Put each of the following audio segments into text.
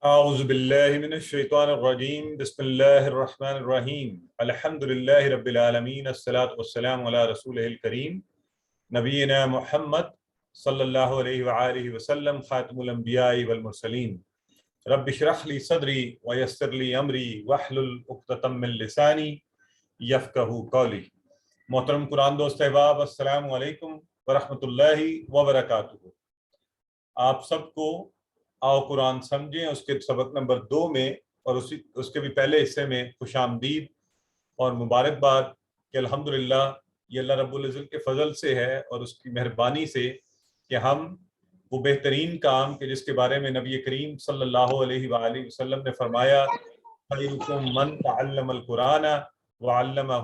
أعوذ بالله من الشيطان الرجيم بسم الله الرحمن الرحيم الحمد لله رب العالمين الصلاة والسلام على رسوله الكريم نبينا محمد صلى الله عليه وآله وسلم خاتم الأنبياء والمرسلين رب اشرح لي صدري ويسر لي أمري واحلل عقدة من لساني يفقهوا قولي. محترم قرآن دوست احباب، السلام علیکم ورحمۃ اللہ وبرکاتہ. آپ سب کو آؤ قرآن سمجھیں اس کے سبق نمبر 2 میں اور اس کے بھی پہلے حصے میں خوش آمدید اور مبارکباد کہ الحمدللہ یہ اللہ رب العزت کے فضل سے ہے اور اس کی مہربانی سے کہ ہم وہ بہترین کام کہ جس کے بارے میں نبی کریم صلی اللہ علیہ وآلہ وسلم نے فرمایا خیرکم من تعلم القرآن وعلمہ،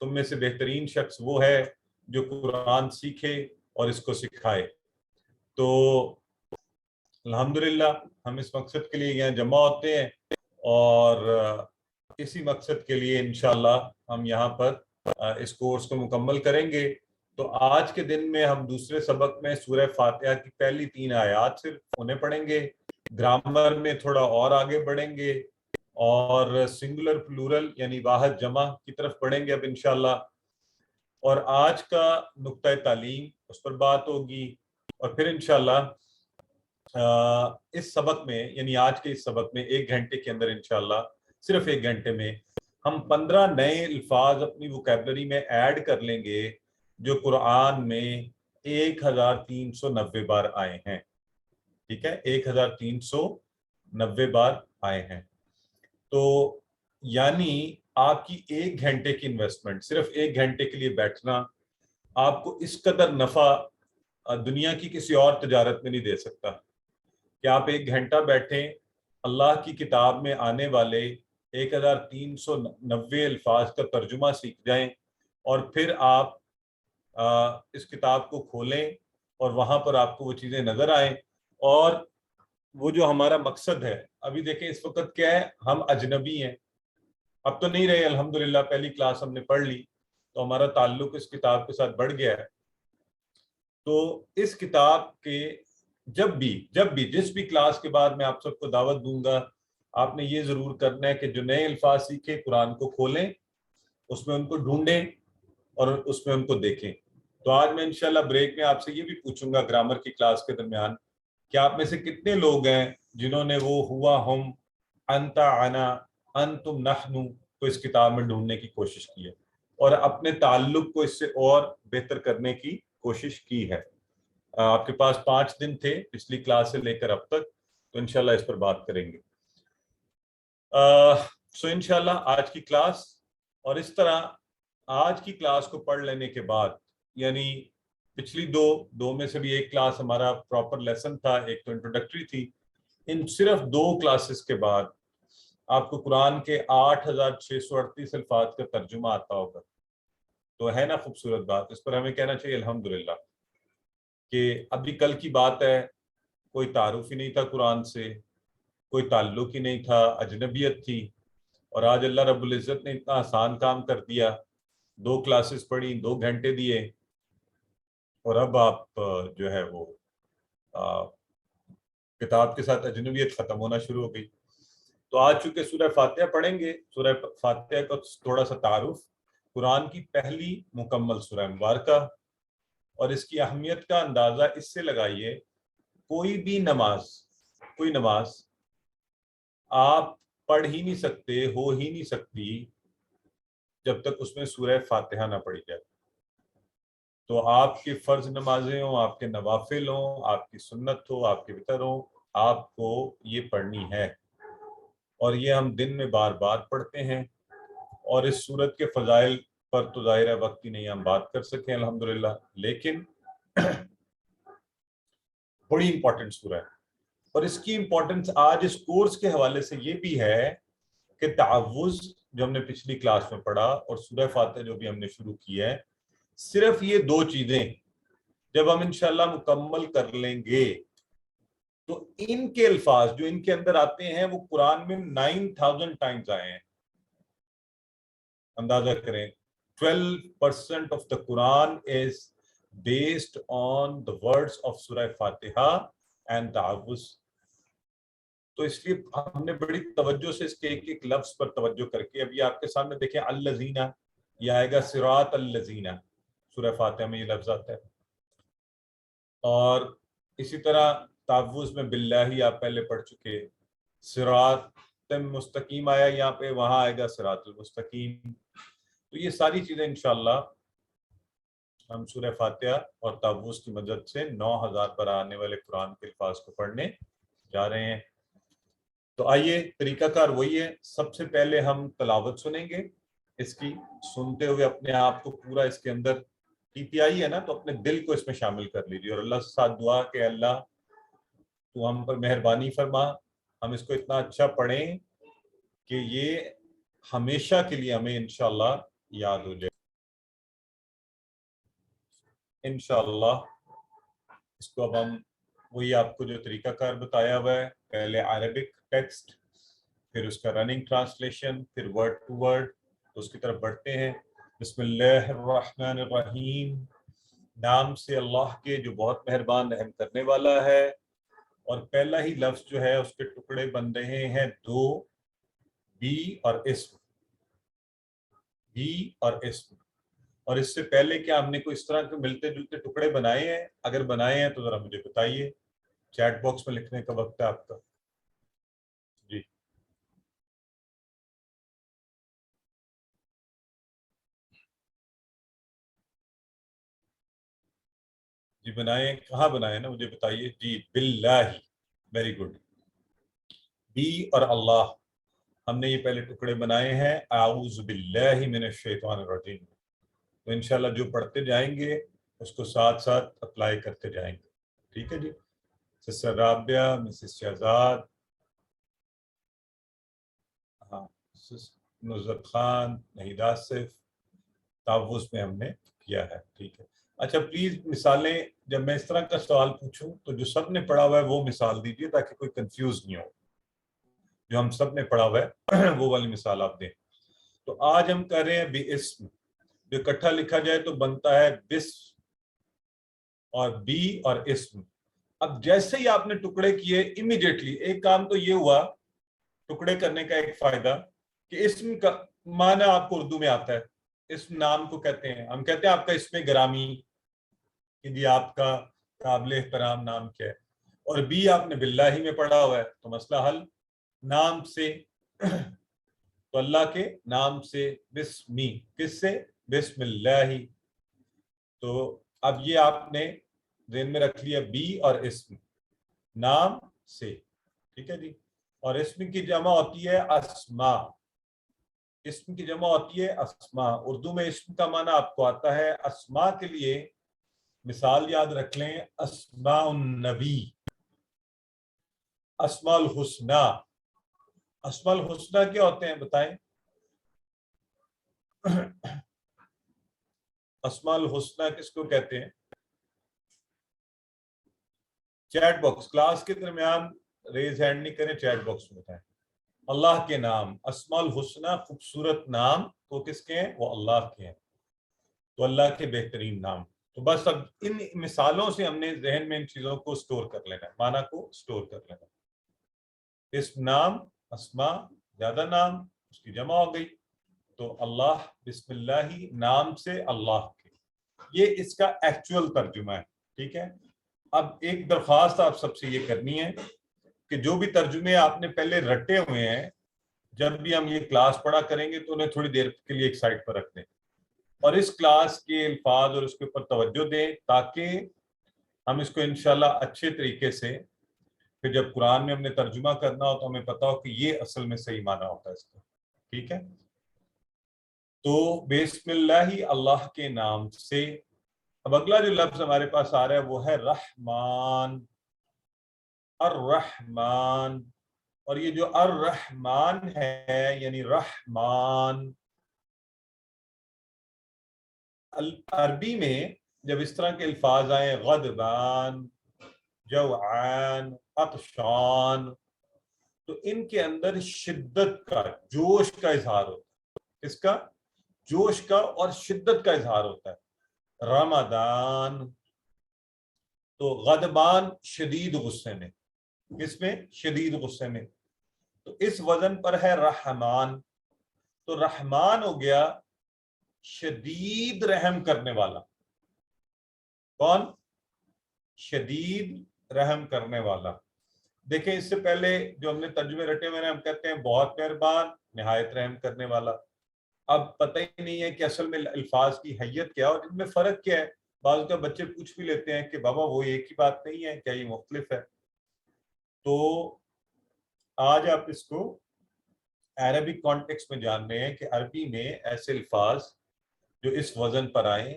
تم میں سے بہترین شخص وہ ہے جو قرآن سیکھے اور اس کو سکھائے. تو الحمدللہ ہم اس مقصد کے لیے یہاں جمع ہوتے ہیں اور اسی مقصد کے لیے انشاءاللہ ہم یہاں پر اس کورس کو مکمل کریں گے. تو آج کے دن میں ہم دوسرے سبق میں سورہ فاتحہ کی پہلی 3 آیات صرف انہیں پڑھیں گے. گرامر میں تھوڑا اور آگے بڑھیں گے اور سنگولر پلورل یعنی واحد جمع کی طرف بڑھیں گے اب انشاءاللہ. اور آج کا نقطہ تعلیم اس پر بات ہوگی اور پھر انشاءاللہ اس سبق میں یعنی آج کے اس سبق میں 1 گھنٹے کے اندر انشاءاللہ صرف 1 گھنٹے میں ہم 15 نئے الفاظ اپنی ووکیبلری میں ایڈ کر لیں گے جو قرآن میں 1390 بار آئے ہیں. ٹھیک ہے، 1390 بار آئے ہیں. تو یعنی آپ کی 1 گھنٹے کی انویسٹمنٹ، صرف 1 گھنٹے کے لیے بیٹھنا آپ کو اس قدر نفع دنیا کی کسی اور تجارت میں نہیں دے سکتا کہ آپ 1 گھنٹہ بیٹھیں، اللہ کی کتاب میں آنے والے 1390 الفاظ کا ترجمہ سیکھ جائیں اور پھر آپ اس کتاب کو کھولیں اور وہاں پر آپ کو وہ چیزیں نظر آئیں. اور وہ جو ہمارا مقصد ہے، ابھی دیکھیں اس وقت کیا ہے، ہم اجنبی ہیں، اب تو نہیں رہے الحمدللہ، پہلی کلاس ہم نے پڑھ لی تو ہمارا تعلق اس کتاب کے ساتھ بڑھ گیا ہے. تو اس کتاب کے جب بھی جس بھی کلاس کے بعد میں آپ سب کو دعوت دوں گا، آپ نے یہ ضرور کرنا ہے کہ جو نئے الفاظ سیکھیں قرآن کو کھولیں، اس میں ان کو ڈھونڈیں اور اس میں ان کو دیکھیں. تو آج میں انشاءاللہ بریک میں آپ سے یہ بھی پوچھوں گا گرامر کی کلاس کے درمیان کہ آپ میں سے کتنے لوگ ہیں جنہوں نے وہ ہوا ہم، انت انا، انتم نحن کو اس کتاب میں ڈھونڈنے کی کوشش کی ہے اور اپنے تعلق کو اس سے اور بہتر کرنے کی کوشش کی ہے. آپ کے پاس 5 دن تھے پچھلی کلاس سے لے کر اب تک، تو انشاءاللہ اس پر بات کریں گے. سو انشاءاللہ آج کی کلاس، اور اس طرح آج کی کلاس کو پڑھ لینے کے بعد یعنی پچھلی دو میں سے بھی ایک کلاس ہمارا پراپر لیسن تھا، ایک تو انٹروڈکٹری تھی. ان صرف 2 کلاسز کے بعد آپ کو قرآن کے 8638 الفاظ کا ترجمہ آتا ہوگا. تو ہے نا خوبصورت بات، اس پر ہمیں کہنا چاہیے الحمدللہ کہ ابھی کل کی بات ہے، کوئی تعارف ہی نہیں تھا قرآن سے، کوئی تعلق ہی نہیں تھا، اجنبیت تھی، اور آج اللہ رب العزت نے اتنا آسان کام کر دیا. 2 کلاسز پڑھی، 2 گھنٹے دیے اور اب آپ جو ہے وہ کتاب کے ساتھ اجنبیت ختم ہونا شروع ہو گئی. تو آج چونکہ سورہ فاتحہ پڑھیں گے، سورہ فاتحہ کا تھوڑا سا تعارف، قرآن کی پہلی مکمل سورہ مبارکہ، اور اس کی اہمیت کا اندازہ اس سے لگائیے کوئی بھی کوئی نماز آپ پڑھ ہی نہیں سکتے، ہو ہی نہیں سکتی جب تک اس میں سورہ فاتحہ نہ پڑھی جائے. تو آپ کی فرض نمازیں ہوں، آپ کے نوافل ہوں، آپ کی سنت ہو، آپ کے وتر ہوں، آپ کو یہ پڑھنی ہے. اور یہ ہم دن میں بار بار پڑھتے ہیں، اور اس سورت کے فضائل پر تو ظاہر وقت ہی نہیں ہم بات کر سکیں الحمدللہ، لیکن بڑی امپورٹنٹ سورہ ہے. اور اس کی امپورٹنس آج اس کورس کے حوالے سے یہ بھی ہے کہ تعوذ جو ہم نے پچھلی کلاس میں پڑھا اور سورہ فاتحہ جو بھی ہم نے شروع کی ہے، صرف یہ 2 چیزیں جب ہم انشاءاللہ مکمل کر لیں گے تو ان کے الفاظ جو ان کے اندر آتے ہیں وہ قرآن میں 9000 ٹائمز آئے ہیں. اندازہ کریں 12% of the Quran is based on the words of Surah Fatiha and Ta'awuz. تو اس لیے ہم نے بڑی توجہ سے اس کے ایک ایک لفظ پر توجہ کر کے، ابھی آپ کے سامنے دیکھیں الذین، یہ آئے گا صراط الذین، سورہ فاتحہ میں یہ لفظ آتا ہے. اور اسی طرح تعوذ میں باللہ آپ پہلے پڑھ چکے، صراط مستقیم آیا یہاں پہ، وہاں آئے گا صراط المستقیم. تو یہ ساری چیزیں انشاءاللہ ہم سورہ فاتحہ اور تعوذ کی مدد سے 9000 پر آنے والے قرآن کے الفاظ کو پڑھنے جا رہے ہیں. تو آئیے، طریقہ کار وہی ہے. سب سے پہلے ہم تلاوت سنیں گے اس کی، سنتے ہوئے اپنے آپ کو پورا اس کے اندر TPI ہے نا، تو اپنے دل کو اس میں شامل کر لیجیے اور اللہ سے ساتھ دعا کہ اللہ تو ہم پر مہربانی فرما، ہم اس کو اتنا اچھا پڑھیں کہ یہ ہمیشہ کے لیے ہمیں انشاءاللہ یاد ہو جائے. انشاءاللہ اس کو اب ہم وہی آپ کو جو طریقہ کار بتایا ہوا ہے، پہلے عربک ٹیکسٹ، پھر اس کا رننگ ٹرانسلیشن، پھر ورڈ ٹو ورڈ، تو اس کی طرف بڑھتے ہیں. بسم اللہ الرحمن الرحیم، نام سے اللہ کے جو بہت مہربان رحم کرنے والا ہے. اور پہلا ہی لفظ جو ہے اس کے ٹکڑے بن رہے ہیں دو، بی اور اسم، بی اور اسم. اور اس سے پہلے کیا ہم نے کوئی اس طرح کے ملتے جلتے ٹکڑے بنائے ہیں؟ اگر بنائے ہیں تو ذرا مجھے بتائیے، چیٹ باکس میں لکھنے کا وقت ہے آپ کا. جی جی بنائے، کہاں بنائے نا مجھے بتائیے. جی باللہ، ویری گڈ. بی اور اللہ، ہم نے یہ پہلے ٹکڑے بنائے ہیں. اعوذ باللہ من الشیطان الرجیم. تو انشاءاللہ جو پڑھتے جائیں گے اس کو ساتھ ساتھ اپلائی کرتے جائیں گے. ٹھیک ہے جی. سسٹر رابعہ، مسز شہزاد، ہاں، نصرت خان، نہید آصف، تعوذ میں ہم نے کیا ہے. ٹھیک ہے. اچھا پلیز مثالیں، جب میں اس طرح کا سوال پوچھوں تو جو سب نے پڑھا ہوا ہے وہ مثال دیجیے تاکہ کوئی کنفیوز نہیں ہو. جو ہم سب نے پڑھا ہوا ہے وہ والی مثال آپ دیں. تو آج ہم کر رہے ہیں بی اسم، جو اکٹھا لکھا جائے تو بنتا ہے بس اور بی اور اسم. اب جیسے ہی آپ نے ٹکڑے کیے، امیڈیٹلی ایک کام تو یہ ہوا ٹکڑے کرنے کا، ایک فائدہ کہ اسم کا معنی آپ کو اردو میں آتا ہے. اسم نام کو کہتے ہیں، ہم کہتے ہیں آپ کا اسم گرامی، کہ جی آپ کا قابل احترام نام کیا ہے. اور بی آپ نے باللہ میں پڑھا ہوا ہے، تو مسئلہ حل. نام سے، تو اللہ کے نام سے، بسمی، کس سے؟ بسم اللہ. تو اب یہ آپ نے ذہن میں رکھ لیا، بی اور اسم، نام سے. ٹھیک ہے جی. اور اسم کی جمع ہوتی ہے اسما، اسم کی جمع ہوتی ہے اسما. اردو میں اسم کا معنی آپ کو آتا ہے. اسما کے لیے مثال یاد رکھ لیں، اسماء النبی، اسماء الحسنہ. اسماء الحسنہ کیا ہوتے ہیں بتائیں؟ اسماء الحسنہ کس کو کہتے ہیں؟ چیٹ باکس، کلاس کے درمیان ریز ہینڈ نہیں کریں، چیٹ باکس میں بتائیں. اللہ کے نام، اسماء الحسنہ، خوبصورت نام، تو کس کے ہیں؟ وہ اللہ کے ہیں. تو اللہ کے بہترین نام. تو بس اب ان مثالوں سے ہم نے ذہن میں ان چیزوں کو سٹور کر لینا ہے، معنی کو سٹور کر لینا ہے. اسم، نام، اسماء، زیادہ نام، اس کی جمع ہو گئی. تو اللہ، بسم اللہ، نام سے اللہ کے، یہ اس کا ایکچوئل ترجمہ ہے. ٹھیک ہے. اب ایک درخواست آپ سب سے یہ کرنی ہے کہ جو بھی ترجمے آپ نے پہلے رٹے ہوئے ہیں، جب بھی ہم یہ کلاس پڑھا کریں گے تو انہیں تھوڑی دیر کے لیے ایک سائڈ پر رکھ دیں اور اس کلاس کے الفاظ اور اس کے اوپر توجہ دیں، تاکہ ہم اس کو انشاءاللہ اچھے طریقے سے پھر جب قرآن میں ہم نے ترجمہ کرنا ہو تو ہمیں پتا ہو کہ یہ اصل میں صحیح معنی ہوتا ہے اس کا. ٹھیک ہے. تو بسم اللہ، اللہ کے نام سے. اب اگلا جو لفظ ہمارے پاس آ رہا ہے وہ ہے رحمان، الرحمن. اور یہ جو الرحمن ہے یعنی رحمان، عربی میں جب اس طرح کے الفاظ آئیں، غضبان، جوعان، عطشان، تو ان کے اندر شدت کا، جوش کا اظہار ہوتا ہے. اس کا جوش کا اور شدت کا اظہار ہوتا ہے. رمضان، تو غضبان شدید غصے میں، کس میں؟ شدید غصے میں. تو اس وزن پر ہے رحمان. تو رحمان ہو گیا شدید رحم کرنے والا. کون؟ شدید رحم کرنے والا. دیکھیں اس سے پہلے جو ہم نے ترجمے رٹے ہوئے ہیں، ہم کہتے ہیں بہت مہربان، نہایت رحم کرنے والا. اب پتہ ہی نہیں ہے کہ اصل میں الفاظ کی حیت کیا ہے اور ان میں فرق کیا ہے. بعض کا بچے پوچھ بھی لیتے ہیں کہ بابا وہ ایک ہی بات نہیں ہے کیا، یہ مختلف ہے؟ تو آج آپ اس کو عربک کانٹیکس میں جان رہے ہیں کہ عربی میں ایسے الفاظ جو اس وزن پر آئیں،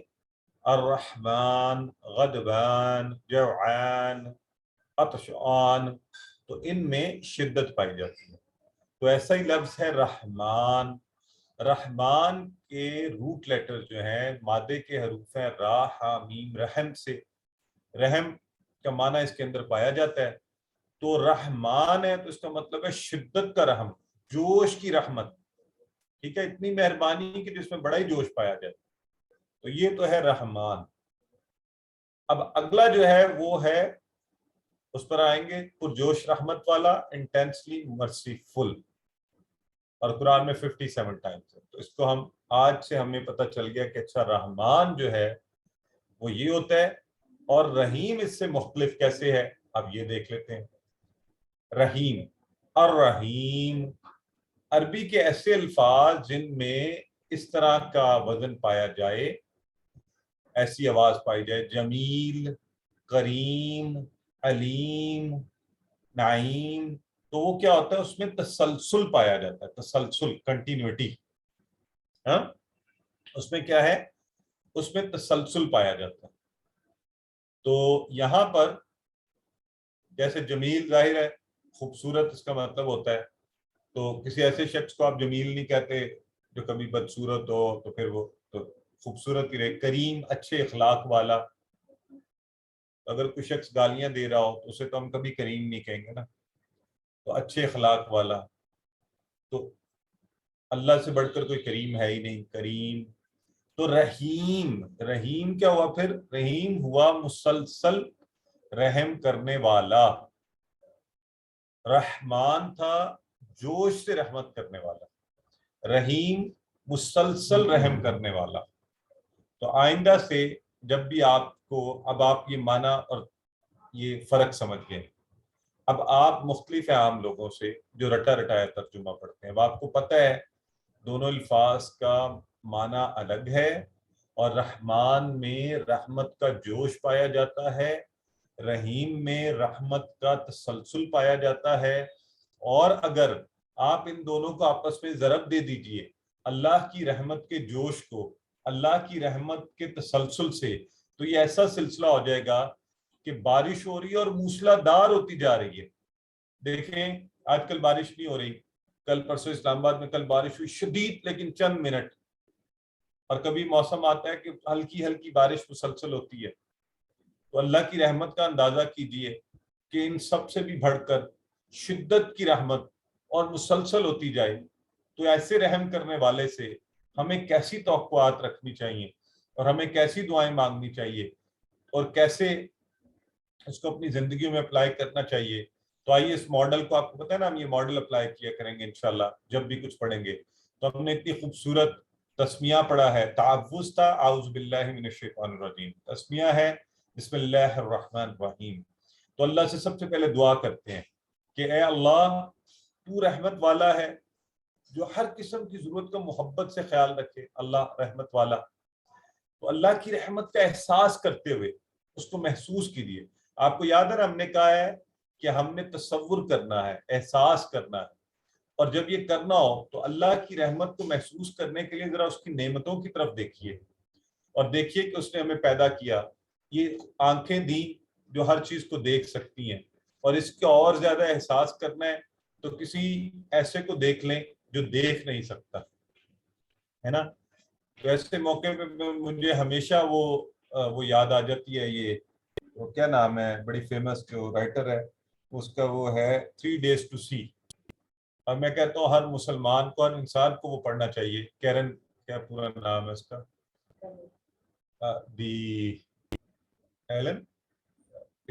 الرحمن، غضبان، جوعان، عطشان، تو ان میں شدت پائی جاتی ہے. تو ایسا ہی لفظ ہے رحمان. رحمان کے روٹ لیٹر جو ہیں مادے کے حروف ہیں را، ہا، میم، رحم سے. رحم کا معنی اس کے اندر پایا جاتا ہے. تو رحمان ہے تو اس کا مطلب ہے شدت کا رحم، جوش کی رحمت. ٹھیک ہے، اتنی مہربانی کہ جس میں بڑا ہی جوش پایا جائے. تو یہ تو ہے رحمان. اب اگلا جو ہے وہ ہے، اس پر آئیں گے، پرجوش رحمت والا، انٹینسلی مرسیفل، اور قرآن میں 57 ٹائمز ہے. تو اس کو ہم آج سے ہمیں پتہ چل گیا کہ اچھا رحمان جو ہے وہ یہ ہوتا ہے. اور رحیم اس سے مختلف کیسے ہے، اب یہ دیکھ لیتے ہیں. رحیم، الرحیم، عربی کے ایسے الفاظ جن میں اس طرح کا وزن پایا جائے، ایسی آواز پائی جائے، جمیل، کریم، علیم، نعیم، تو وہ کیا ہوتا ہے، اس میں تسلسل پایا جاتا ہے. تسلسل، کنٹینیوٹی. ہاں، اس میں کیا ہے، اس میں تسلسل پایا جاتا ہے. تو یہاں پر جیسے جمیل ظاہر ہے خوبصورت اس کا مطلب ہوتا ہے. تو کسی ایسے شخص کو آپ جمیل نہیں کہتے جو کبھی بدصورت ہو، تو پھر وہ تو خوبصورت ہی رہے. کریم، اچھے اخلاق والا. اگر کوئی شخص گالیاں دے رہا ہو تو اسے تو ہم کبھی کریم نہیں کہیں گے نا. تو اچھے اخلاق والا. تو اللہ سے بڑھ کر کوئی کریم ہے ہی نہیں، کریم. تو رحیم، رحیم کیا ہوا پھر؟ رحیم ہوا مسلسل رحم کرنے والا. رحمان تھا جوش سے رحمت کرنے والا، رحیم مسلسل رحم کرنے والا. تو آئندہ سے جب بھی آپ کو، اب آپ یہ معنی اور یہ فرق سمجھ گئے. اب آپ مختلف ہیں عام لوگوں سے جو رٹا رٹایا ترجمہ پڑھتے ہیں. اب آپ کو پتہ ہے دونوں الفاظ کا معنی الگ ہے، اور رحمان میں رحمت کا جوش پایا جاتا ہے، رحیم میں رحمت کا تسلسل پایا جاتا ہے. اور اگر آپ ان دونوں کو آپس میں ضرب دے دیجئے، اللہ کی رحمت کے جوش کو اللہ کی رحمت کے تسلسل سے، تو یہ ایسا سلسلہ ہو جائے گا کہ بارش ہو رہی ہے اور موسلا دھار ہوتی جا رہی ہے. دیکھیں آج کل بارش نہیں ہو رہی، کل پرسوں اسلام آباد میں کل بارش ہوئی شدید، لیکن چند منٹ. اور کبھی موسم آتا ہے کہ ہلکی ہلکی بارش مسلسل ہوتی ہے. تو اللہ کی رحمت کا اندازہ کیجئے کہ ان سب سے بھی بڑھ کر شدت کی رحمت اور مسلسل ہوتی جائے. تو ایسے رحم کرنے والے سے ہمیں کیسی توقعات رکھنی چاہیے، اور ہمیں کیسی دعائیں مانگنی چاہیے، اور کیسے اس کو اپنی زندگیوں میں اپلائی کرنا چاہیے. تو آئیے اس ماڈل کو، آپ کو پتہ ہے نا ہم یہ ماڈل اپلائی کیا کریں گے انشاءاللہ جب بھی کچھ پڑھیں گے. تو ہم نے اتنی خوبصورت تسمیہ پڑھا ہے، تعوذ تھا اعوذ باللہ من الشیطان الرجیم، تسمیہ ہے بسم اللہ الرحمن الرحیم. تو اللہ سے سب سے پہلے دعا کرتے ہیں کہ اے اللہ تو رحمت والا ہے جو ہر قسم کی ضرورت کا محبت سے خیال رکھے. اللہ رحمت والا. تو اللہ کی رحمت کا احساس کرتے ہوئے اس کو محسوس کیجیے. آپ کو یاد ہے نا ہم نے کہا ہے کہ ہم نے تصور کرنا ہے، احساس کرنا ہے. اور جب یہ کرنا ہو تو اللہ کی رحمت کو محسوس کرنے کے لیے ذرا اس کی نعمتوں کی طرف دیکھیے، اور دیکھیے کہ اس نے ہمیں پیدا کیا، یہ آنکھیں دی جو ہر چیز کو دیکھ سکتی ہیں. اور اس کا اور زیادہ احساس کرنا ہے تو کسی ایسے کو دیکھ لیں جو دیکھ نہیں سکتا ہے نا. تو ایسے موقع پہ مجھے ہمیشہ وہ یاد آ جاتی ہے، یہ وہ کیا نام ہے، بڑی فیمس جو رائٹر ہے اس کا، وہ ہے 3 days to see. اور میں کہتا ہوں ہر مسلمان کو، ہر انسان کو وہ پڑھنا چاہیے. کیرن، کیا پورا نام ہے اس کا، دی ایلن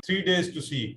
3 days to see,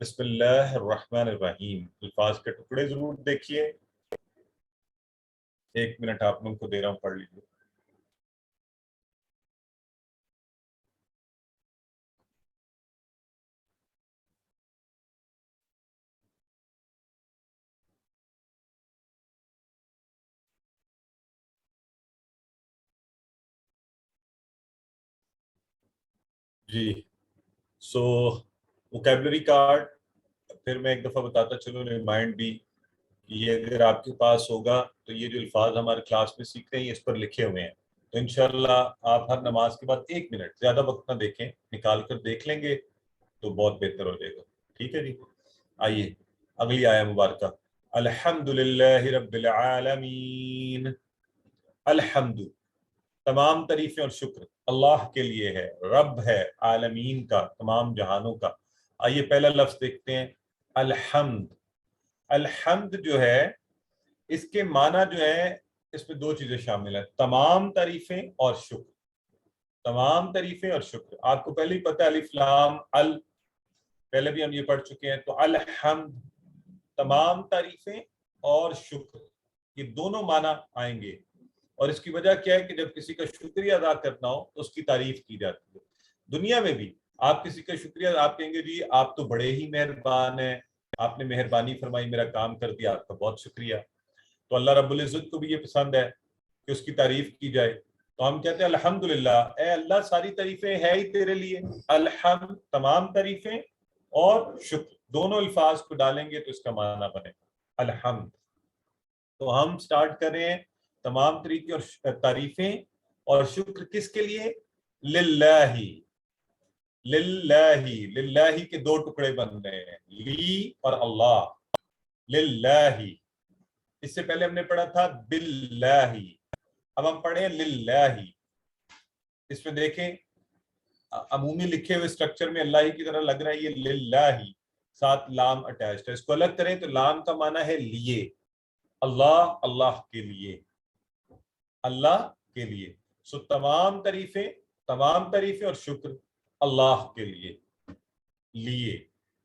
بسم اللہ الرحمن الرحیم. الفاظ کے ٹکڑے ضرور دیکھیے. 1 منٹ آپ لوگوں کو دے رہا ہوں, پڑھ لیجیے. جی سو ووکیبلری کارڈ پھر میں ایک دفعہ بتاتا چلو, ریمائنڈ بھی کہ یہ اگر آپ کے پاس ہوگا تو یہ جو الفاظ ہمارے کلاس میں سیکھ رہے ہیں اس پر لکھے ہوئے ہیں, تو انشاءاللہ آپ ہر نماز کے بعد 1 منٹ, زیادہ وقت نہ دیکھیں, نکال کر دیکھ لیں گے تو بہت بہتر ہو جائے گا. ٹھیک ہے جی. آئیے اگلی آیہ مبارکہ. الحمد للہ رب العالمین. الحمد, تمام تعریفیں اور شکر اللہ کے لیے ہے, رب ہے عالمین کا, تمام جہانوں کا. آئیے پہلا لفظ دیکھتے ہیں, الحمد. الحمد جو ہے اس کے معنی جو ہے اس میں 2 چیزیں شامل ہیں, تمام تعریفیں اور شکر. تمام تعریفیں اور شکر آپ کو پہلے ہی پتہ ہے, الف لام ال, پہلے بھی ہم یہ پڑھ چکے ہیں. تو الحمد, تمام تعریفیں اور شکر, یہ دونوں معنی آئیں گے. اور اس کی وجہ کیا ہے کہ جب کسی کا شکریہ ادا کرنا ہو تو اس کی تعریف کی جاتی ہے. دنیا میں بھی آپ کسی کا شکریہ, آپ کہیں گے جی آپ تو بڑے ہی مہربان ہیں, آپ نے مہربانی فرمائی, میرا کام کر دیا, آپ کا بہت شکریہ. تو اللہ رب العزت کو بھی یہ پسند ہے کہ اس کی تعریف کی جائے. تو ہم کہتے ہیں الحمدللہ, اے اللہ ساری تعریفیں ہے ہی تیرے لیے. الحمد, تمام تعریفیں اور شکر, دونوں الفاظ کو ڈالیں گے تو اس کا معنی بنے الحمد. تو ہم سٹارٹ کر رہے ہیں تمام طریقے اور تعریفیں اور شکر کس کے لیے؟ للہ. للہ, للہ کے 2 ٹکڑے بن رہے ہیں, لی اور اللہ. للہ, اس سے پہلے ہم نے پڑھا تھا باللہ, اب ہم پڑھیں للہ. اس میں دیکھیں عمومی لکھے ہوئے سٹرکچر میں اللہ ہی کی طرح لگ رہا ہے, یہ للہ ساتھ لام اٹیچڈ ہے. اس کو الگ کریں تو لام کا معنی ہے لیے, اللہ, اللہ کے لیے, اللہ کے لیے. سو تمام تعریفیں اور شکر اللہ کے لیے. لیے,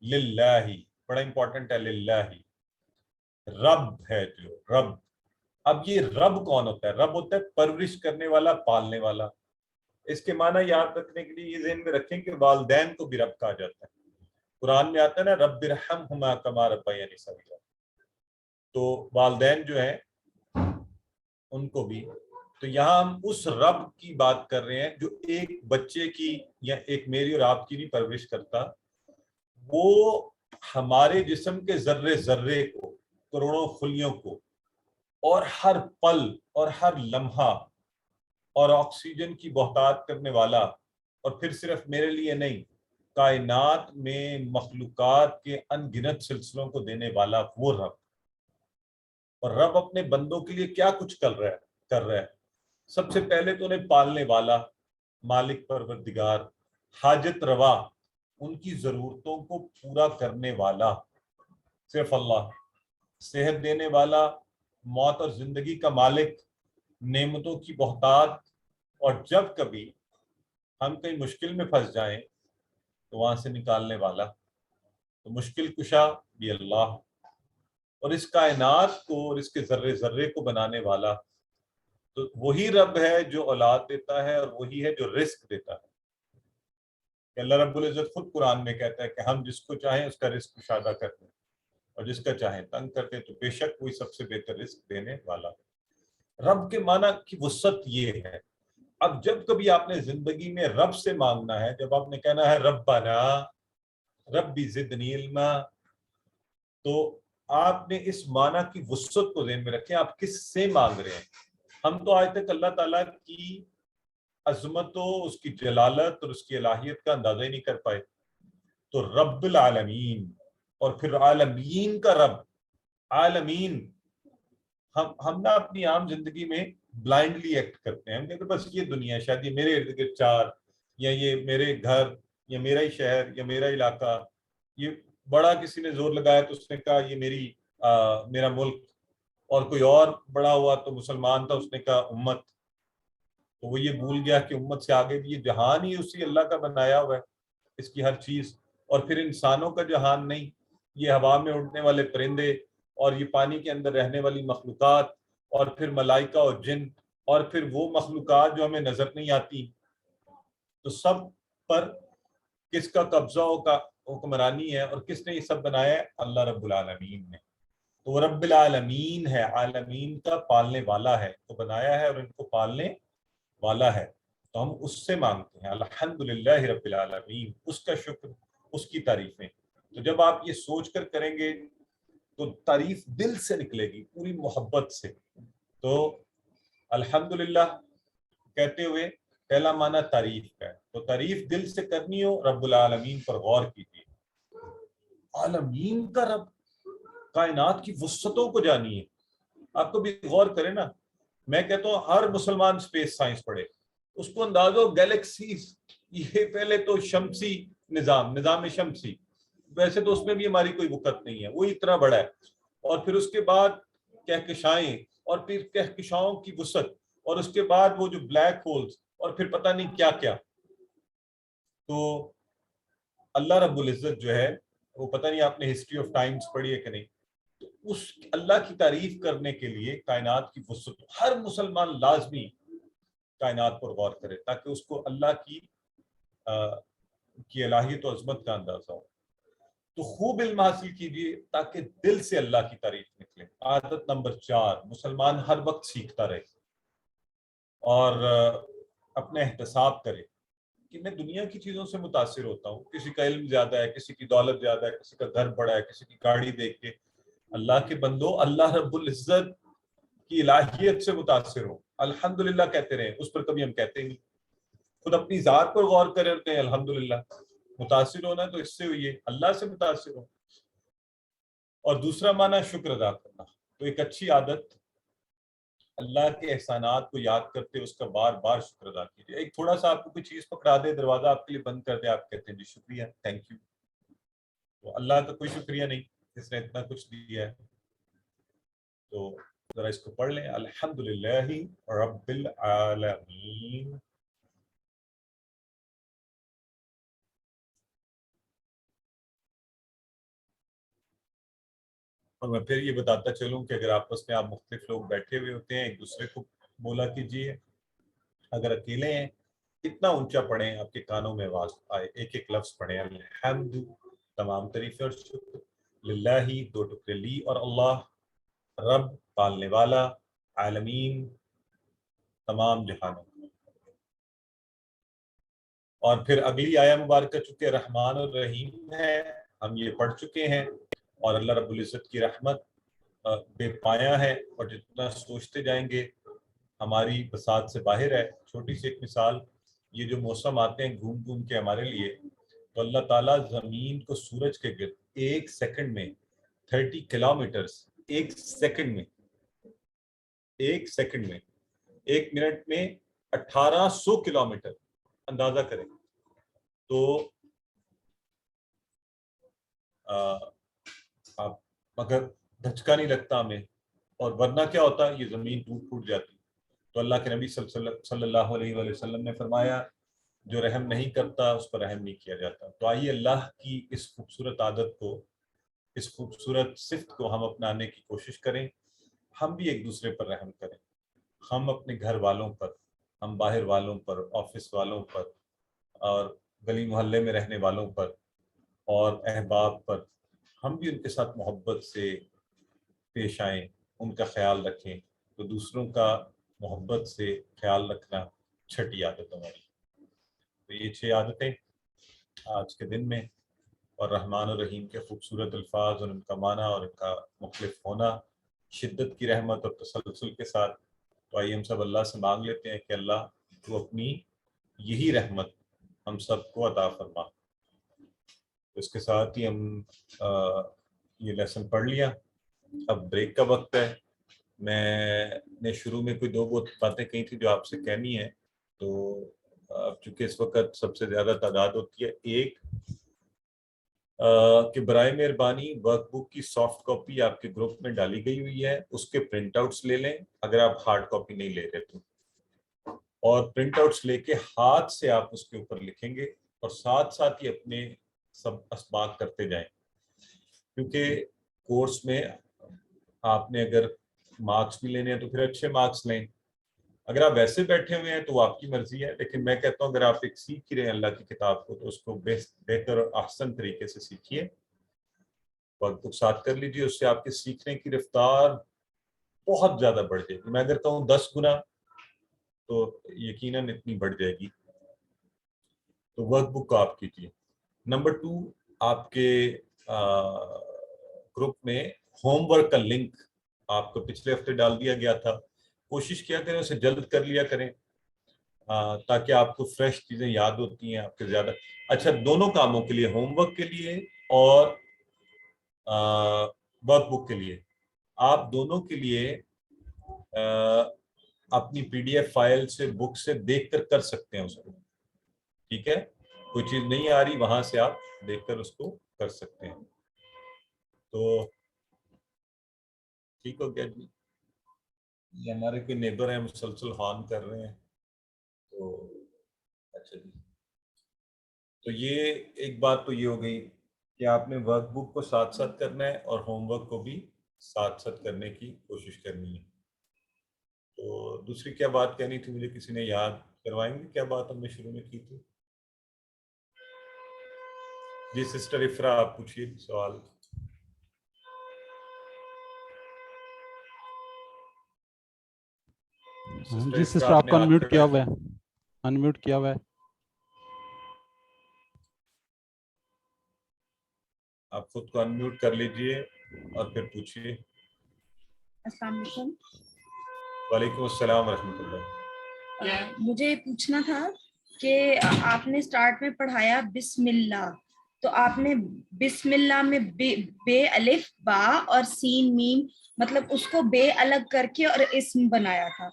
للہ, بڑا امپورٹنٹ ہے للہ. رب ہے جو رب. اب یہ رب کون ہوتا ہے؟ رب ہوتا ہے پرورش کرنے والا, پالنے والا. اس کے معنی یاد رکھنے کے لیے یہ ذہن میں رکھیں کہ والدین کو بھی رب کہا جاتا ہے. قرآن میں آتا ہے نا رب ارحمہما کما ربیانی صغیرا, تو والدین جو ہیں ان کو بھی. تو یہاں ہم اس رب کی بات کر رہے ہیں جو ایک بچے کی یا ایک میری اور آپ کی نہیں پرورش کرتا, وہ ہمارے جسم کے ذرے ذرے کو, کروڑوں خلیوں کو, اور ہر پل اور ہر لمحہ اور آکسیجن کی بہتات کرنے والا, اور پھر صرف میرے لیے نہیں, کائنات میں مخلوقات کے ان گنت سلسلوں کو دینے والا وہ رب. اور رب اپنے بندوں کے لیے کیا کچھ کر رہا ہے. سب سے پہلے تو انہیں پالنے والا, مالک پروردگار, حاجت روا, ان کی ضرورتوں کو پورا کرنے والا صرف اللہ, صحت دینے والا, موت اور زندگی کا مالک, نعمتوں کی بہتات, اور جب کبھی ہم کہیں مشکل میں پھنس جائیں تو وہاں سے نکالنے والا. تو مشکل کشا بھی اللہ, اور اس کائنات کو اور اس کے ذرے ذرے کو بنانے والا. تو وہی رب ہے جو اولاد دیتا ہے, اور وہی ہے جو رزق دیتا ہے. کہ اللہ رب العزت خود قرآن میں کہتا ہے کہ ہم جس کو چاہیں اس کا رزق کشادہ کرتے ہیں, اور جس کا چاہیں تنگ کرتے ہیں, تو بے شک وہی سب سے بہتر رزق دینے والا. رب کے معنی کی وسعت یہ ہے. اب جب کبھی آپ نے زندگی میں رب سے مانگنا ہے, جب آپ نے کہنا ہے ربنا ربی زدنی علما, تو آپ نے اس معنی کی وسعت کو ذہن میں رکھیں, آپ کس سے مانگ رہے ہیں. ہم تو آج تک اللہ تعالیٰ کی عظمت و اس کی جلالت اور اس کی الہیت کا اندازہ ہی نہیں کر پائے. تو رب العالمین, اور پھر عالمین کا رب, عالمین. ہم نا اپنی عام زندگی میں بلائنڈلی ایکٹ کرتے ہیں, ہم کہتے ہیں بس یہ دنیا ہے, شاید یہ میرے ارد گرد 4, یا یہ میرے گھر, یا میرا ہی شہر, یا میرا علاقہ. یہ بڑا کسی نے زور لگایا تو اس نے کہا یہ میرا ملک, اور کوئی اور بڑا ہوا تو مسلمان تھا, اس نے کہا امت. تو وہ یہ بھول گیا کہ امت سے آگے بھی یہ جہان ہی اسی اللہ کا بنایا ہوا ہے, اس کی ہر چیز. اور پھر انسانوں کا جہان نہیں، یہ ہوا میں اڑنے والے پرندے اور یہ پانی کے اندر رہنے والی مخلوقات اور پھر ملائکہ اور جن اور پھر وہ مخلوقات جو ہمیں نظر نہیں آتی، تو سب پر کس کا قبضہ کا حکمرانی ہے اور کس نے یہ سب بنایا ہے؟ اللہ رب العالمین نے۔ تو وہ رب العالمین ہے، عالمین کا پالنے والا ہے، تو بنایا ہے اور ان کو پالنے والا ہے، تو ہم اس سے مانگتے ہیں الحمدللہ رب العالمین، اس کا شکر، اس کی تعریفیں۔ تو جب آپ یہ سوچ کر کریں گے تو تعریف دل سے نکلے گی، پوری محبت سے۔ تو الحمدللہ کہتے ہوئے پہلا معنی تعریف کا ہے، تو تعریف دل سے کرنی ہو رب العالمین پر غور کیجیے۔ عالمین کا رب، کائنات کی وسعتوں کو جانیے۔ آپ کو بھی غور کریں نا، میں کہتا ہوں ہر مسلمان اسپیس سائنس پڑھے، اس کو انداز ہو گیلیکسیز، یہ پہلے تو شمسی نظام شمسی، ویسے تو اس میں بھی ہماری کوئی وقت نہیں ہے، وہ اتنا بڑا ہے، اور پھر اس کے بعد کہکشائیں اور پھر کہکشاؤں کی وسعت، اور اس کے بعد وہ جو بلیک ہولز اور پھر پتہ نہیں کیا کیا۔ تو اللہ رب العزت جو ہے وہ، پتہ نہیں آپ نے ہسٹری آف ٹائمز پڑھی ہے کہ نہیں، تو اس اللہ کی تعریف کرنے کے لیے کائنات کی وسعت، ہر مسلمان لازمی کائنات پر غور کرے تاکہ اس کو اللہ کی الہیت و عظمت کا اندازہ ہو۔ تو خوب علم حاصل کیجیے تاکہ دل سے اللہ کی تعریف نکلے۔ عادت نمبر 4، مسلمان ہر وقت سیکھتا رہے اور اپنے احتساب کرے کہ میں دنیا کی چیزوں سے متاثر ہوتا ہوں، کسی کا علم زیادہ ہے، کسی کی دولت زیادہ ہے، کسی کا گھر بڑا ہے، کسی کی گاڑی دیکھ کے اللہ کے بندو اللہ رب العزت کی الہیت سے متاثر ہو، الحمدللہ کہتے رہے، اس پر کبھی ہم کہتے نہیں۔ خود اپنی ذات پر غور کرے اور کہیں الحمدللہ، متاثر ہونا تو اس سے ہوئی، اللہ سے متاثر ہو۔ اور دوسرا معنی شکر ادا کرنا، تو ایک اچھی عادت اللہ کے احسانات کو یاد کرتے اس کا بار بار شکر ادا کیجیے۔ ایک تھوڑا سا آپ کو کوئی چیز پکڑا دے، دروازہ آپ کے لیے بند کر دے، آپ کہتے ہیں جی شکریہ، تھینک یو، تو اللہ کا کوئی شکریہ نہیں، اس نے اتنا کچھ دیا ہے۔ تو ذرا اس کو پڑھ لیں، الحمدللہ رب العالمین۔ اور میں پھر یہ بتاتا چلوں کہ اگر آپس میں آپ مختلف لوگ بیٹھے ہوئے ہوتے ہیں، ایک دوسرے کو بولا کیجیے، اگر اکیلے ہیں اتنا اونچا پڑھیں آپ کے کانوں میں آواز آئے، ایک ایک لفظ پڑھیں، الحمد تمام تعریفیں اور شکر، للہ 2 ٹکرے لی اور اللہ، رب پالنے والا، عالمین تمام جہانوں۔ اور پھر اگلی آیہ مبارکہ چونکہ رحمان الرحیم ہے، ہم یہ پڑھ چکے ہیں، اور اللہ رب العزت کی رحمت بے پایا ہے، اور جتنا سوچتے جائیں گے ہماری بساط سے باہر ہے۔ چھوٹی سی ایک مثال، یہ جو موسم آتے ہیں گھوم گھوم کے ہمارے لیے، تو اللہ تعالیٰ زمین کو سورج کے گرد ایک سیکنڈ میں 30 کلومیٹرز، ایک سیکنڈ میں، ایک منٹ میں 1800 کلومیٹر، اندازہ کریں۔ تو آپ مگر دھچکا نہیں لگتا ہمیں، اور ورنہ کیا ہوتا، یہ زمین ٹوٹ جاتی۔ تو اللہ کے نبی صلی اللہ علیہ وآلہ وسلم نے فرمایا جو رحم نہیں کرتا اس پر رحم نہیں کیا جاتا۔ تو آئیے اللہ کی اس خوبصورت عادت کو، اس خوبصورت صفت کو ہم اپنانے کی کوشش کریں، ہم بھی ایک دوسرے پر رحم کریں، ہم اپنے گھر والوں پر، ہم باہر والوں پر، آفس والوں پر، اور گلی محلے میں رہنے والوں پر اور احباب پر، ہم بھی ان کے ساتھ محبت سے پیش آئیں، ان کا خیال رکھیں۔ تو دوسروں کا محبت سے خیال رکھنا چھٹی عادت ہماری۔ تو یہ 6 عادتیں آج کے دن میں، اور رحمان الرحیم کے خوبصورت الفاظ اور ان کا معنی اور ان کا مختلف ہونا شدت کی رحمت اور تسلسل کے ساتھ۔ تو آئیے ہم سب اللہ سے مانگ لیتے ہیں کہ اللہ تو اپنی یہی رحمت ہم سب کو عطا فرما۔ اس کے ساتھ ہی ہم یہ لیسن پڑھ لیا، اب بریک کا وقت ہے۔ میں نے شروع میں کوئی 2 باتیں کہی تھی جو آپ سے کہنی ہے، تو اب چونکہ اس وقت سب سے زیادہ تعداد ہوتی ہے، ایک کہ برائے مہربانی ورک بک کی سافٹ کاپی آپ کے گروپ میں ڈالی گئی ہوئی ہے، اس کے پرنٹ آؤٹس لے لیں اگر آپ ہارڈ کاپی نہیں لے رہے تو، اور پرنٹ آؤٹس لے کے ہاتھ سے آپ اس کے اوپر لکھیں گے، اور ساتھ ساتھ ہی اپنے سب اسباق کرتے جائیں، کیونکہ کورس میں آپ نے اگر مارکس بھی لینے ہیں تو پھر اچھے مارکس لیں. اگر آپ ویسے بیٹھے ہوئے ہیں تو وہ آپ کی مرضی ہے، لیکن میں کہتا ہوں اگر آپ ایک سیکھ رہے ہیں اللہ کی کتاب کو تو اس کو بہتر اور احسن طریقے سے سیکھیے، وقت کو ساتھ کر لیجیے. اس سے آپ کے سیکھنے کی رفتار بہت زیادہ بڑھ جائے گی. میں اگر کہوں 10 گنا تو یقیناً اتنی بڑھ جائے گی. تو ورک بک کو آپ کیجیے. نمبر 2، آپ کے گروپ میں ہوم ورک کا لنک آپ کو پچھلے ہفتے ڈال دیا گیا تھا. کوشش کیا کریں اسے جلد کر لیا کریں تاکہ آپ کو فریش چیزیں یاد ہوتی ہیں آپ کے زیادہ. اچھا، دونوں کاموں کے لیے، ہوم ورک کے لیے اور ورک بک کے لیے، آپ دونوں کے لیے اپنی پی ڈی ایف فائل سے بک سے دیکھ کر سکتے ہیں اس کو. ٹھیک ہے، کوئی چیز نہیں آ رہی وہاں سے آپ دیکھ کر اس کو کر سکتے ہیں. تو ٹھیک ہو گیا جی. یہ ہمارے کوئی نیبر ہیں مسلسل ہارن کر رہے ہیں. تو اچھا جی، تو یہ ایک بات تو یہ ہو گئی کہ آپ نے ورک بک کو ساتھ ساتھ کرنا ہے اور ہوم ورک کو بھی ساتھ ساتھ کرنے کی کوشش کرنی ہے. تو دوسری کیا بات کہنی تھی مجھے کسی نے یاد کروائیں گے کیا بات ہم نے شروع میں کی تھی؟ جی سسٹر افرا آپ پوچھیے سوال. جی سسٹر آپ کا انمیوٹ کیا ہوا ہے، انمیوٹ کیا ہوا ہے. آپ خود کو انمیوٹ کر لیجئے اور پھر پوچھیے. السلام علیکم. وعلیکم السلام ورحمۃ اللہ. مجھے یہ پوچھنا تھا کہ آپ نے سٹارٹ میں پڑھایا بسم اللہ، تو آپ نے بسم اللہ میں بے الف با اور سین میم، مطلب اس کو بے الگ کر کے اور اسم بنایا تھا،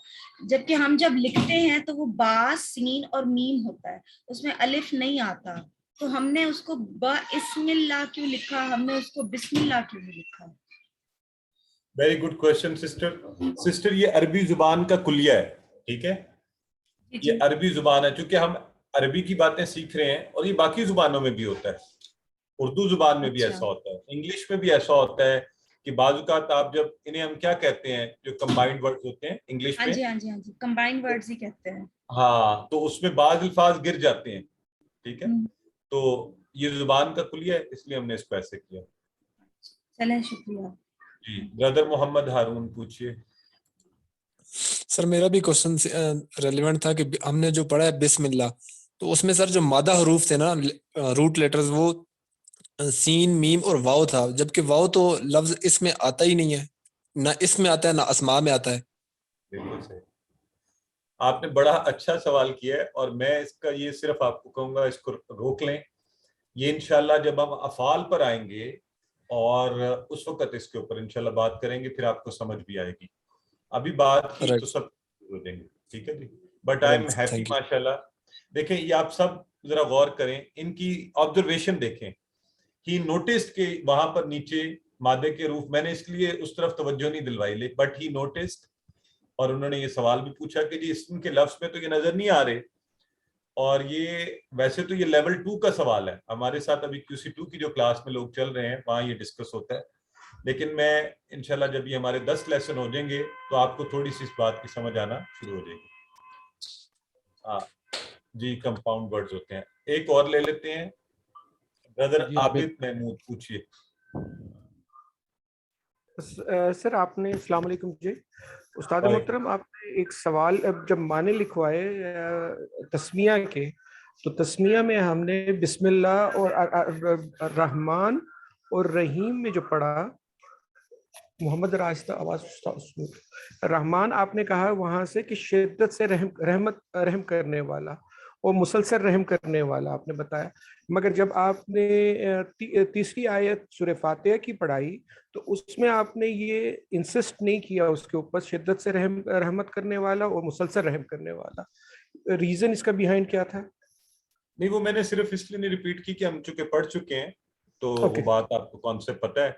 جبکہ ہم جب لکھتے ہیں تو وہ با سین اور میم ہوتا ہے، اس میں الف نہیں آتا. تو ہم نے اس کو بسم اللہ کیوں لکھا، ہم نے اس کو بسم اللہ کیوں نہیں لکھا؟ Very good question sister. Sister یہ عربی زبان کا کلیہ ہے، ٹھیک ہے، یہ عربی زبان ہے. چونکہ ہم عربی کی باتیں سیکھ رہے ہیں اور یہ باقی زبانوں میں بھی ہوتا ہے، اردو زبان میں بھی ایسا ہوتا ہے، انگلش میں بھی ایسا ہوتا ہے کہ بعض اوقات آپ جب انہیں ہم کیا کہتے ہیں جو کمبائنڈ ورڈز ہوتے ہیں انگلش میں، ہاں جی کمبائنڈ ورڈز ہی کہتے ہیں. ہاں، تو اس میں بعض الفاظ گر جاتے ہیں. ٹھیک ہے، تو یہ زبان کا کلیہ ہے، اس لیے ہم نے اس کو ایسے کیا. چلیں شکریہ. جی برادر محمد ہارون پوچھیے. سر میرا بھی کوشچن ریلیونٹ تھا کہ ہم نے جو پڑھا ہے بسم اللہ، تو اس میں سر جو مادہ حروف تھے نا، روٹ لیٹرز، وہ سین میم اور واو تھا، جبکہ واو تو لفظ اس میں آتا ہی نہیں ہے، نہ اس میں آتا ہے نہ اسماء میں آتا ہے. بالکل صحیح، آپ نے بڑا اچھا سوال کیا ہے، اور میں اس کا یہ صرف آپ کو کہوں گا اس کو روک لیں. یہ انشاءاللہ جب ہم افعال پر آئیں گے اور اس وقت اس کے اوپر انشاءاللہ بات کریں گے، پھر آپ کو سمجھ بھی آئے گی. ابھی بات کی تو سب ہو جائیں گے. ٹھیک ہے جی، بٹ آئی ایم ہیپی ماشاءاللہ. دیکھیں یہ آپ سب ذرا غور کریں، ان کی آبزرویشن دیکھیں. ہی نوٹسڈ کہ وہاں پر نیچے مادے کے حروف، میں نے اس لیے اس طرف توجہ نہیں دلوائی، بٹ ہی نوٹسڈ، اور انہوں نے یہ سوال بھی پوچھا کہ جی اسم کے لفظ میں تو یہ نظر نہیں آ رہے. اور یہ ویسے تو یہ لیول 2 کا سوال ہے، ہمارے ساتھ ابھی QC2 کی جو کلاس میں لوگ چل رہے ہیں وہاں یہ ڈسکس ہوتا ہے. لیکن میں انشاءاللہ جب یہ ہمارے 10 لیسن ہو جائیں گے تو آپ کو تھوڑی سی اس بات کی سمجھ آنا شروع ہو جائے گی. ہاں جی، کمپاؤنڈ ورڈز ہوتے ہیں. ایک اور لے لیتے ہیں، برادر عابد محمود پوچھیے. سر آپ نے السلام علیکم جی. استاد محترم آپ نے ایک سوال جب معنی لکھوائے تسمیہ کے، تو تسمیہ میں ہم نے بسم اللہ اور رحمان اور رحیم میں جو پڑھا، محمد راستہ آواز رحمان آپ نے کہا وہاں سے کہ شدت سے رحم کرنے والا اور مسلسل رحم کرنے والا آپ نے بتایا، مگر جب آپ نے تیسری آیت سورہ فاتحہ کی پڑھائی تو اس میں آپ نے یہ انسسٹ نہیں کیا اس کے اوپر شدت سے رحمت کرنے والا اور مسلسل رحم کرنے والا. ریزن اس کا بیہائنڈ کیا تھا؟ نہیں، وہ میں نے صرف اس لیے نہیں ریپیٹ کی کہ ہم چونکہ پڑھ چکے ہیں تو وہ بات آپ کو کانسیپٹ پتہ ہے،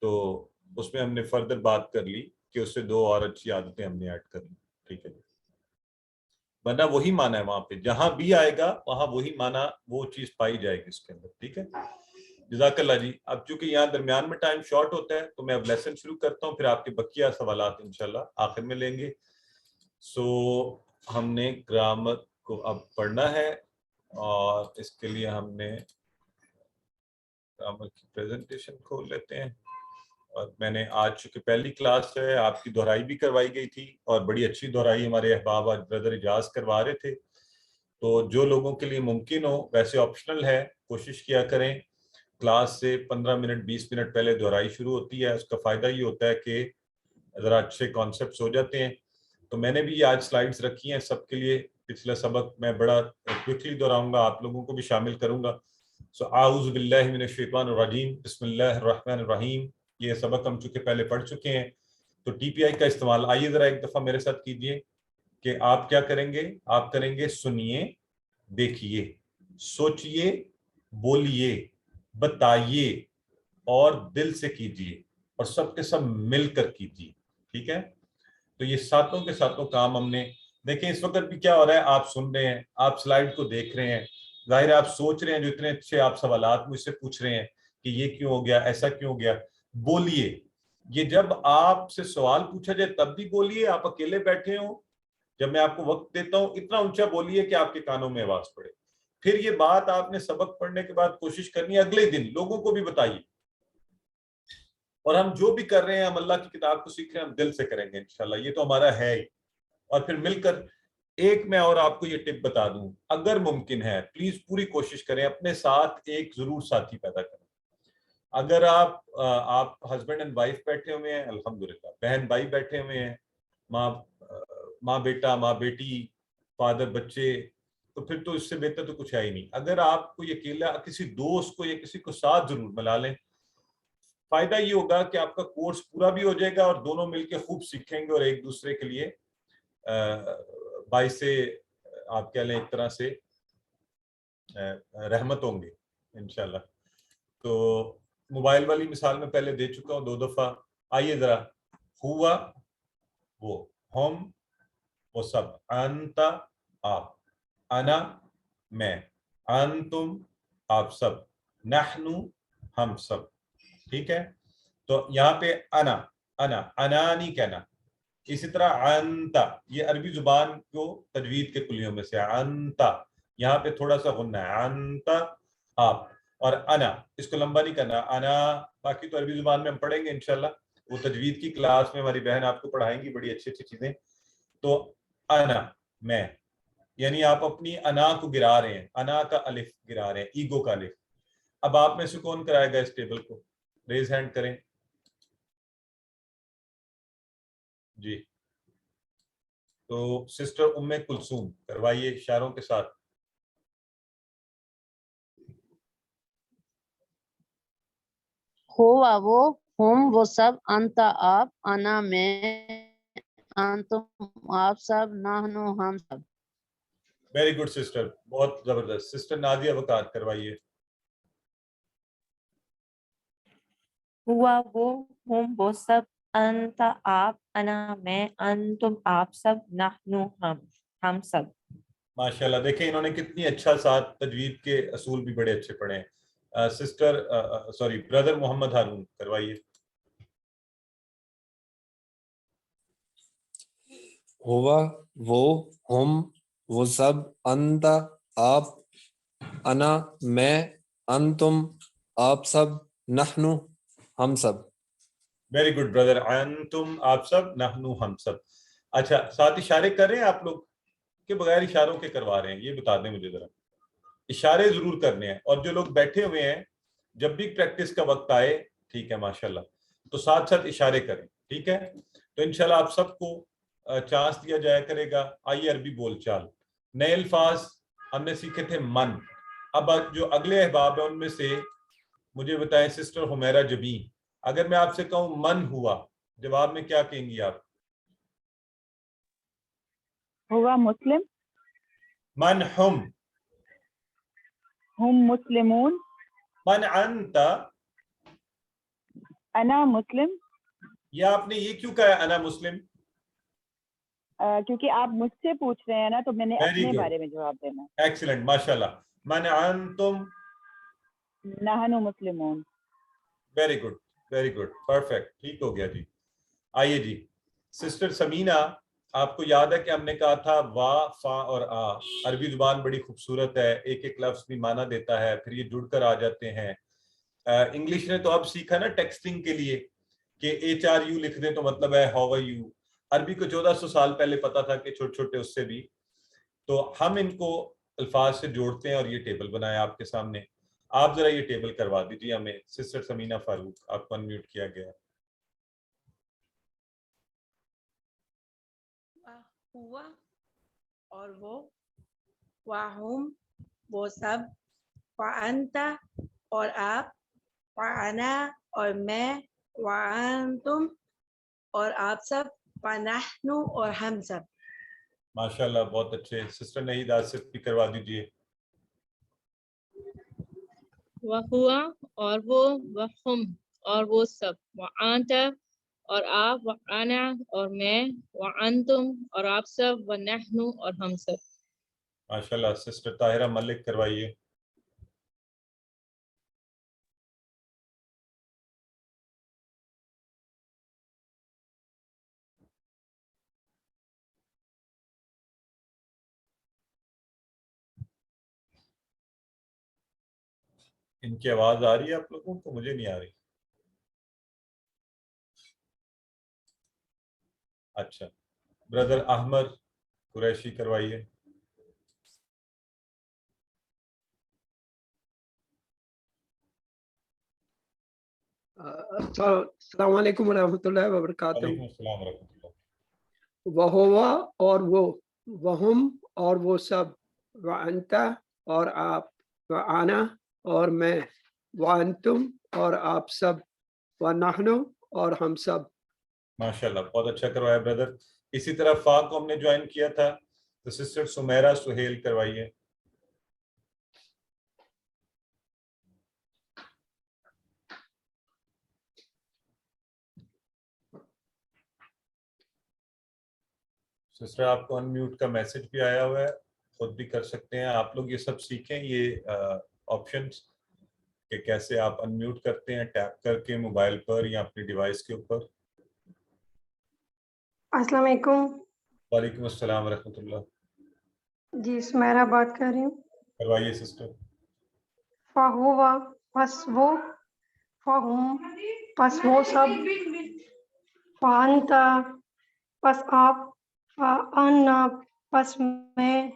تو اس میں ہم نے فردر بات کر لی کہ اس سے 2 اور اچھی عادتیں ہم نے ایڈ کر لی. ٹھیک ہے. ورنہ وہی معنی ہے وہاں پہ، جہاں بھی آئے گا وہاں وہی معنی وہ چیز پائی جائے گی اس کے اندر. ٹھیک ہے، جزاک اللہ جی. اب چونکہ یہاں درمیان میں ٹائم شارٹ ہوتا ہے تو میں اب لیسن شروع کرتا ہوں، پھر آپ کے بقیہ سوالات انشاءاللہ آخر میں لیں گے. سو ہم نے گرامر کو اب پڑھنا ہے اور اس کے لیے ہم نے گرامر کی پریزنٹیشن کھول لیتے ہیں. اور میں نے آج چونکہ پہلی کلاس ہے، آپ کی دہرائی بھی کروائی گئی تھی اور بڑی اچھی دہرائی ہمارے احباب آج بردر اجاز کروا رہے تھے. تو جو لوگوں کے لیے ممکن ہو، ویسے آپشنل ہے، کوشش کیا کریں کلاس سے 15 منٹ 20 منٹ پہلے دہرائی شروع ہوتی ہے. اس کا فائدہ یہ ہوتا ہے کہ ذرا اچھے کانسیپٹس ہو جاتے ہیں. تو میں نے بھی آج سلائیڈز رکھی ہیں سب کے لیے. پچھلا سبق میں بڑا کوئکلی دہراؤں گا، آپ لوگوں کو بھی شامل کروں گا. سو اعوذ باللہ من الشیطان الرجیم، بسم اللہ الرحمن الرحیم. یہ سبق ہم چونکہ پہلے پڑھ چکے ہیں تو ٹی پی آئی کا استعمال آئیے ذرا ایک دفعہ میرے ساتھ کیجئے کہ آپ کیا کریں گے. آپ کریں گے سنیے، دیکھیے، سوچئے، بولیے، بتائیے اور دل سے کیجئے اور سب کے سب مل کر کیجئے. ٹھیک ہے، تو یہ ساتوں کے ساتوں کام ہم نے دیکھیں. اس وقت بھی کیا ہو رہا ہے، آپ سن رہے ہیں، آپ سلائیڈ کو دیکھ رہے ہیں، ظاہر ہے آپ سوچ رہے ہیں، جو اتنے اچھے آپ سوالات مجھ سے پوچھ رہے ہیں کہ یہ کیوں ہو گیا، ایسا کیوں ہو گیا. بولیے. یہ جب آپ سے سوال پوچھا جائے تب بھی بولیے، آپ اکیلے بیٹھے ہوں، جب میں آپ کو وقت دیتا ہوں اتنا اونچا بولیے کہ آپ کے کانوں میں آواز پڑے. پھر یہ بات آپ نے سبق پڑھنے کے بعد کوشش کرنی ہے اگلے دن لوگوں کو بھی بتائیے. اور ہم جو بھی کر رہے ہیں، ہم اللہ کی کتاب کو سیکھ رہے ہیں، ہم دل سے کریں گے انشاءاللہ. یہ تو ہمارا ہے ہی. اور پھر مل کر ایک میں اور آپ کو یہ ٹپ بتا دوں، اگر ممکن ہے پلیز پوری کوشش کریں اپنے ساتھ ایک ضرور ساتھی پیدا کریں. اگر آپ ہسبینڈ اینڈ وائف بیٹھے ہوئے ہیں الحمدللہ، بہن بھائی بیٹھے ہوئے ہیں، ماں بیٹا، ماں بیٹی، فادر بچے، تو پھر تو اس سے بہتر تو کچھ ہے ہی نہیں. اگر آپ کو یہ اکیلا کسی دوست کو یا کسی کو ساتھ ضرور ملا لیں. فائدہ یہ ہوگا کہ آپ کا کورس پورا بھی ہو جائے گا اور دونوں مل کے خوب سیکھیں گے اور ایک دوسرے کے لیے باعث آپ کہہ لیں ایک طرح سے رحمت ہوں گے انشاءاللہ. تو موبائل والی مثال میں پہلے دے چکا ہوں 2 دفعہ. آئیے ذرا، ہوا وہ، ہم وہ سب، انت آپ، انا میں، انتم آپ سب، نحن ہم سب. ٹھیک ہے، تو یہاں پہ انا نہیں کہنا. اسی طرح انت، یہ عربی زبان کو تجوید کے کلیوں میں سے انت، یہاں پہ تھوڑا سا غنہ ہے، انت آپ. اور انا اس کو لمبا نہیں کرنا، انا. باقی تو عربی زبان میں ہم پڑھیں گے انشاءاللہ، وہ تجوید کی کلاس میں ہماری بہن آپ کو پڑھائیں گی بڑی اچھی اچھی چیزیں. تو انا میں، یعنی آپ اپنی انا کو گرا رہے ہیں، انا کا الف گرا رہے ہیں، ایگو کا الف. اب آپ میں سے کون کرائے گا اس ٹیبل کو؟ ریز ہینڈ کریں جی. تو سسٹر ام کلثوم کروائیے اشاروں کے ساتھ. ہوا وہ، ہم وہ سب، انت آپ، انا میں، انتم آپ سب، نحنو ہم سب. ویری گڈ سسٹر، بہت زبردست. سسٹر نازیہ وقار کروائیے. ہوا وہ، ہم وہ سب، انت آپ، انا میں، انتم آپ سب، نحنو ہم سب. ماشاءاللہ، دیکھیں انہوں نے کتنی اچھا ساتھ تجوید کے اصول بھی بڑے اچھے پڑھے ہیں. سسٹر بردر محمد ہارون کروائیے. ہوا وہ، ہم وہ سب، انت آپ، انا میں، انتم آپ سب، نحنو ہم سب. ویری گڈ بردر، انتم آپ سب، نحنو ہم سب. اچھا، ساتھ اشارے کر رہے ہیں آپ لوگ کہ بغیر اشاروں کے کروا رہے ہیں؟ یہ بتا دیں مجھے ذرا. اشارے ضرور کرنے ہیں. اور جو لوگ بیٹھے ہوئے ہیں جب بھی پریکٹس کا وقت آئے، ٹھیک ہے ماشاءاللہ، تو ساتھ ساتھ اشارے کریں. ٹھیک ہے، تو انشاءاللہ آپ سب کو چانس دیا جایا کرے گا. آئیے عربی بول چال. نئے الفاظ ہم نے سیکھے تھے من. اب جو اگلے احباب ہیں ان میں سے مجھے بتائیں سسٹر حمیرہ جبین، اگر میں آپ سے کہوں من ہوا، جواب میں کیا کہیں گی آپ؟ ہوا مسلم، من ہم مسلمون، من انت. انا مسلم. یا آپ نے یہ کیوں کہا انا مسلم؟ کیونکہ آپ مجھ سے پوچھ رہے ہیں نا تو میں نے Very اپنے good. بارے میں جواب دینا ہے. ایکسلنٹ ماشاءاللہ. من انتم. نحن مسلمون. Very good very good perfect ٹھیک ہو گیا جی. آئیے جی سسٹر سمینا آپ کو یاد ہے کہ ہم نے کہا تھا وا فا اور آ. عربی زبان بڑی خوبصورت ہے, ایک ایک لفظ بھی معنی دیتا ہے, پھر یہ جڑ کر آ جاتے ہیں. انگلش نے تو اب سیکھا نا ٹیکسٹنگ کے لیے کہ HRU لکھ دیں تو مطلب ہے ہاؤ آر یو. عربی کو 1400 سال پہلے پتا تھا کہ چھوٹے چھوٹے اس سے بھی, تو ہم ان کو الفاظ سے جوڑتے ہیں اور یہ ٹیبل بنایا آپ کے سامنے. آپ ذرا یہ ٹیبل کروا دیجیے ہمیں. سسٹر سمینا فاروق آپ کو انمیوٹ کیا گیا. ہوا اور وہ, واہم وہ سب, وانت اور آپ, وانا اور میں, وانتم اور آپ سب, ونحن اور ہم سب. ماشاءاللہ بہت اچھے. سسٹر نہید آصف بھی کروا دیجیے. وہوا اور وہ, وہم اور وہ سب, وانت اور آپ, وانا اور میں, وانتم اور آپ سب, ونحن اور ہم سب. ماشاءاللہ. سسٹر طاہرہ ملک کروائیے. ان کی آواز آ رہی ہے آپ لوگوں کو؟ مجھے نہیں آ رہی. اچھا بردر احمد قریشی کروائیے. السلام علیکم ورحمۃ اللہ وبرکاتہ. وعلیکم السلام ورحمۃ اللہ. وہوا اور وہ, وہم اور وہ سب, وانت اور آپ, وانا اور میں, وانتم اور آپ سب, ونحن اور ہم سب. ماشاءاللہ بہت اچھا کروایا بردر. اسی طرح فا کو ہم نے جوائن کیا تھا تو سسٹر سمیرہ سہیل کروائیے. سسٹر آپ کو انمیوٹ کا میسج بھی آیا ہوا ہے, خود بھی کر سکتے ہیں. آپ لوگ یہ سب سیکھیں یہ آپشنز کہ کیسے آپ انمیوٹ کرتے ہیں ٹیپ کر کے موبائل پر یا اپنی ڈیوائس کے اوپر. السلام علیکم. وعلیکم السلام ورحمۃ اللہ. جی سمیرہ بات کر رہی ہوں. کروائیے سسٹر. فہوا پس وہ, فہم پس وہ سب, فانت پس آپ, فانا پس میں,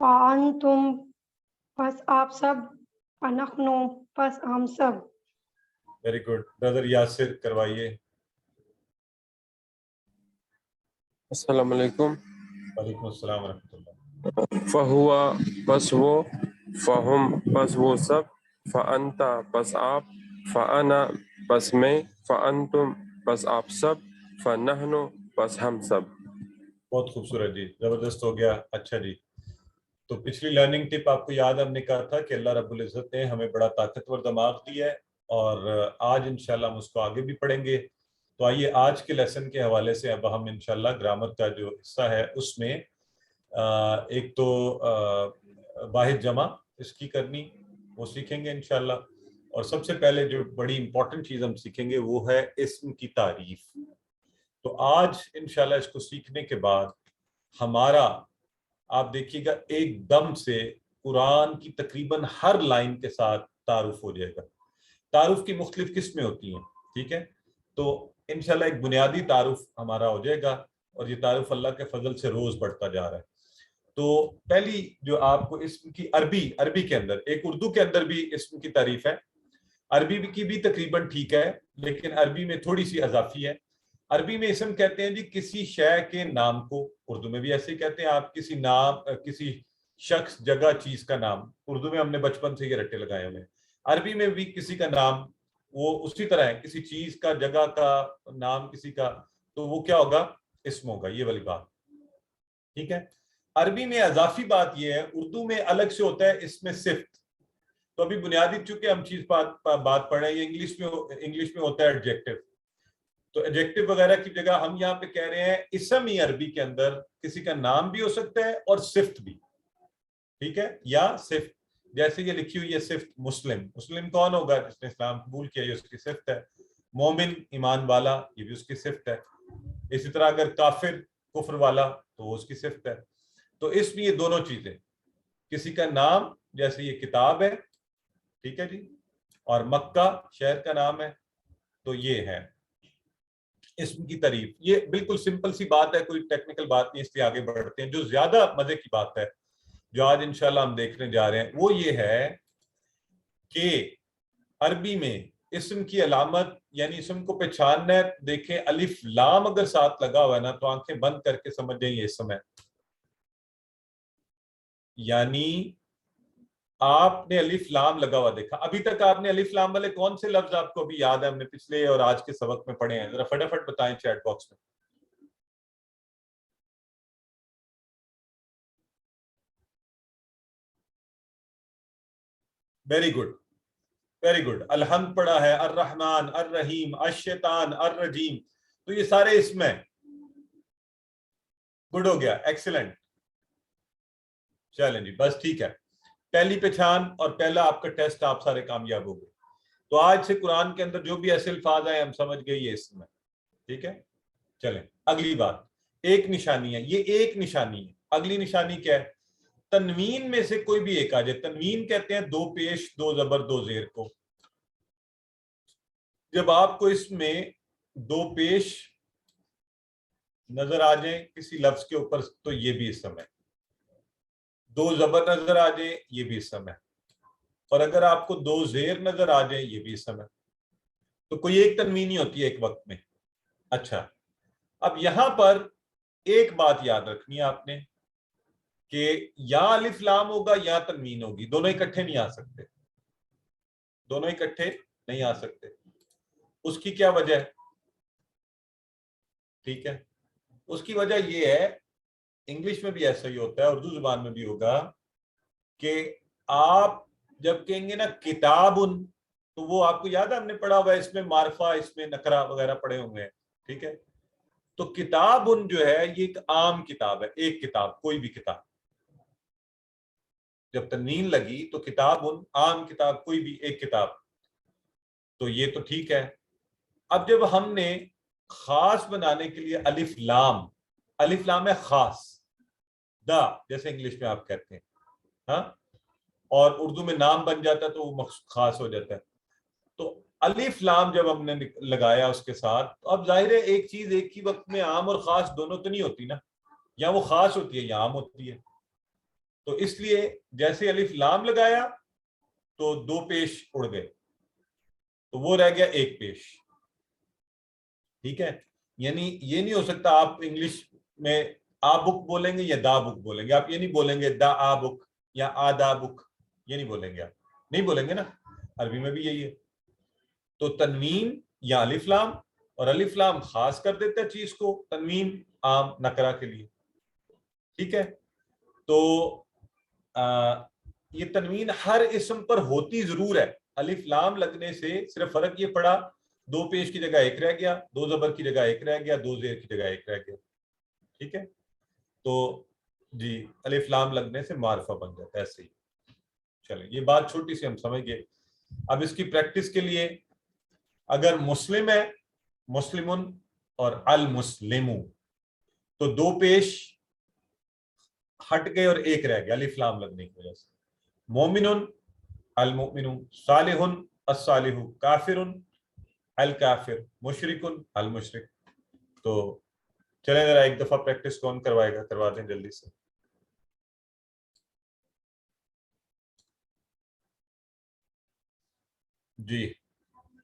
فانتم پس آپ سب, فنحن پس ہم سب. Very good. بردر یاسر کروائیے. السلام علیکم. وعلیکم السلام ورحمۃ اللہ. فہوا پس وہ, فہم پس وہ سب, فانت پس آپ, فانا پس میں, فانتم پس آپ سب, فنحن پس ہم سب. بہت خوبصورت جی, زبردست ہو گیا. اچھا جی, تو پچھلی لرننگ ٹپ آپ کو یاد ہم نے کہا تھا کہ اللہ رب العزت نے ہمیں بڑا طاقتور دماغ دیا ہے اور آج انشاءاللہ ہم اس کو آگے بھی پڑھیں گے. تو آئیے آج کے لیسن کے حوالے سے اب ہم انشاءاللہ گرامر کا جو حصہ ہے اس میں ایک تو واحد جمع اس کی کرنی وہ سیکھیں گے انشاءاللہ, اور سب سے پہلے جو بڑی امپورٹنٹ چیز ہم سیکھیں گے وہ ہے اسم کی تعریف. تو آج انشاءاللہ اس کو سیکھنے کے بعد ہمارا آپ دیکھیے گا ایک دم سے قرآن کی تقریباً ہر لائن کے ساتھ تعارف ہو جائے گا. تعارف کی مختلف قسمیں ہوتی ہیں, ٹھیک ہے, تو انشاءاللہ ایک بنیادی تعارف ہمارا ہو جائے گا اور یہ تعارف اللہ کے فضل سے روز بڑھتا جا رہا ہے. تو پہلی جو آپ کو اسم کی عربی کے اندر, ایک اردو کے اندر بھی اسم کی تعریف ہے, عربی کی بھی تقریباً ٹھیک ہے لیکن عربی میں تھوڑی سی اضافی ہے. عربی میں اسم کہتے ہیں جی کسی شے کے نام کو, اردو میں بھی ایسے ہی کہتے ہیں آپ, کسی نام, کسی شخص, جگہ, چیز کا نام. اردو میں ہم نے بچپن سے یہ رٹے لگائے ہوئے ہیں. عربی میں بھی کسی کا نام وہ اسی طرح ہے, کسی چیز کا, جگہ کا نام کسی کا, تو وہ کیا ہوگا, اسم ہوگا. یہ والی بات ٹھیک ہے. عربی میں اضافی بات یہ ہے, اردو میں الگ سے ہوتا ہے اسم صفت. تو ابھی بنیادی چونکہ ہم چیز بات پڑھ رہے ہیں, انگلش میں ہوتا ہے ایڈجیکٹو. تو ایڈجیکٹو وغیرہ کی جگہ ہم یہاں پہ کہہ رہے ہیں اسم ہی عربی کے اندر کسی کا نام بھی ہو سکتا ہے اور صفت بھی، ٹھیک ہے، یا صفت. جیسے یہ لکھی ہوئی ہے صفت مسلم. مسلم کون ہوگا؟ جس نے اسلام قبول کیا، یہ اس کی صفت ہے. مومن ایمان والا، یہ بھی اس کی صفت ہے. اسی طرح اگر کافر کفر والا تو وہ اس کی صفت ہے. تو اس میں یہ دونوں چیزیں، کسی کا نام جیسے یہ کتاب ہے، ٹھیک ہے جی، اور مکہ شہر کا نام ہے، تو یہ ہے اسم کی تعریف. یہ بالکل سمپل سی بات ہے، کوئی ٹیکنیکل بات نہیں، اس لیے آگے بڑھتے ہیں. جو زیادہ مزے کی بات ہے جو آج انشاءاللہ ہم دیکھنے جا رہے ہیں وہ یہ ہے کہ عربی میں اسم کی علامت یعنی اسم کو پہچاننا ہے. دیکھیں الف لام اگر ساتھ لگا ہوا ہے نا تو آنکھیں بند کر کے سمجھ جائیں یہ اسم ہے. یعنی آپ نے الف لام لگا ہوا دیکھا. ابھی تک آپ نے الف لام والے کون سے لفظ آپ کو ابھی یاد ہے؟ ہم نے پچھلے اور آج کے سبق میں پڑھے ہیں، ذرا فٹافٹ بتائیں چیٹ باکس میں. Very good, very good. الحمد پڑھا ہے، الرحمن، الرحیم، الشیطان، الرجیم، تو یہ سارے اسم ہیں. گڈ ہو گیا، ایکسیلنٹ. چلیں جی بس ٹھیک ہے. پہلی پہچان اور پہلا آپ کا ٹیسٹ، آپ سارے کامیاب ہو گئے. تو آج سے قرآن کے اندر جو بھی ایسے الفاظ آئے ہم سمجھ گئے یہ اسم ہے، ٹھیک ہے. چلیں اگلی بات، ایک نشانی ہے، یہ ایک نشانی ہے. اگلی نشانی کیا ہے؟ تنوین میں سے کوئی بھی ایک آ جائے. تنوین کہتے ہیں دو پیش دو زبر دو زیر کو. جب آپ کو اس میں دو پیش نظر آ جائیں کسی لفظ کے اوپر تو یہ بھی اسم ہے. دو زبر نظر آ جائیں یہ بھی اسم ہے. اور اگر آپ کو دو زیر نظر آ جائیں یہ بھی اسم ہے. تو کوئی ایک تنوین ہی ہوتی ہے ایک وقت میں. اچھا، اب یہاں پر ایک بات یاد رکھنی ہے آپ نے کہ یا الف لام ہوگا یا تنوین ہوگی، دونوں اکٹھے نہیں آ سکتے. دونوں اکٹھے نہیں آ سکتے. اس کی کیا وجہ ہے؟ ٹھیک ہے، اس کی وجہ یہ ہے، انگلش میں بھی ایسا ہی ہوتا ہے، اردو زبان میں بھی ہوگا، کہ آپ جب کہیں گے نا کتابن تو وہ آپ کو یاد ہے ہم نے پڑھا ہوا ہے، اس میں معرفہ، اس میں نکرہ وغیرہ پڑھے ہوئے ہیں، ٹھیک ہے. تو کتابن جو ہے یہ ایک عام کتاب ہے، ایک کتاب، کوئی بھی کتاب. جب تنوین لگی تو کتابن عام کتاب، کوئی بھی ایک کتاب. تو یہ تو ٹھیک ہے. اب جب ہم نے خاص بنانے کے لیے الف لام ہے خاص، دا جیسے انگلش میں آپ کہتے ہیں، ہاں، اور اردو میں نام بن جاتا ہے تو وہ خاص ہو جاتا ہے. تو الف لام جب ہم نے لگایا اس کے ساتھ، تو اب ظاہر ہے ایک چیز ایک ہی وقت میں عام اور خاص دونوں تو نہیں ہوتی نا، یا وہ خاص ہوتی ہے یا عام ہوتی ہے. تو اس لیے جیسے الف لام لگایا تو دو پیش اڑ گئے، تو وہ رہ گیا ایک پیش. ٹھیک ہے، یعنی یہ نہیں ہو سکتا آپ انگلش میں آ بک بولیں گے یا دا بک بولیں گے. آپ یہ نہیں بولیں گے دا آ بک یا آ دا بک، یہ نہیں بولیں گے، آپ نہیں بولیں گے نا. عربی میں بھی یہی ہے. تو تنوین یا الف لام، اور الف لام خاص کر دیتا ہے چیز کو، تنوین عام نکرہ کے لیے. ٹھیک ہے، تو یہ تنوین ہر اسم پر ہوتی ضرور ہے. الف لام لگنے سے صرف فرق یہ پڑا، دو پیش کی جگہ ایک رہ گیا، دو زبر کی جگہ ایک رہ گیا، دو زیر کی جگہ ایک رہ گیا. ٹھیک ہے، تو جی الف لام لگنے سے معرفہ بن جاتا ہے ایسے ہی. چلیں یہ بات چھوٹی سی ہم سمجھ گئے. اب اس کی پریکٹس کے لیے اگر مسلم ہے، مسلمن اور المسلمو، تو دو پیش ہٹ گئے اور ایک رہ گیا الف لام لگنے کی وجہ سے. مومنن المؤمن، صالحن الصالح، کافرن الکافر، مشرکن المشرک. تو چلیں ذرا ایک دفعہ پریکٹس کون کروائے گا؟ کروا دیں جلدی سے. جی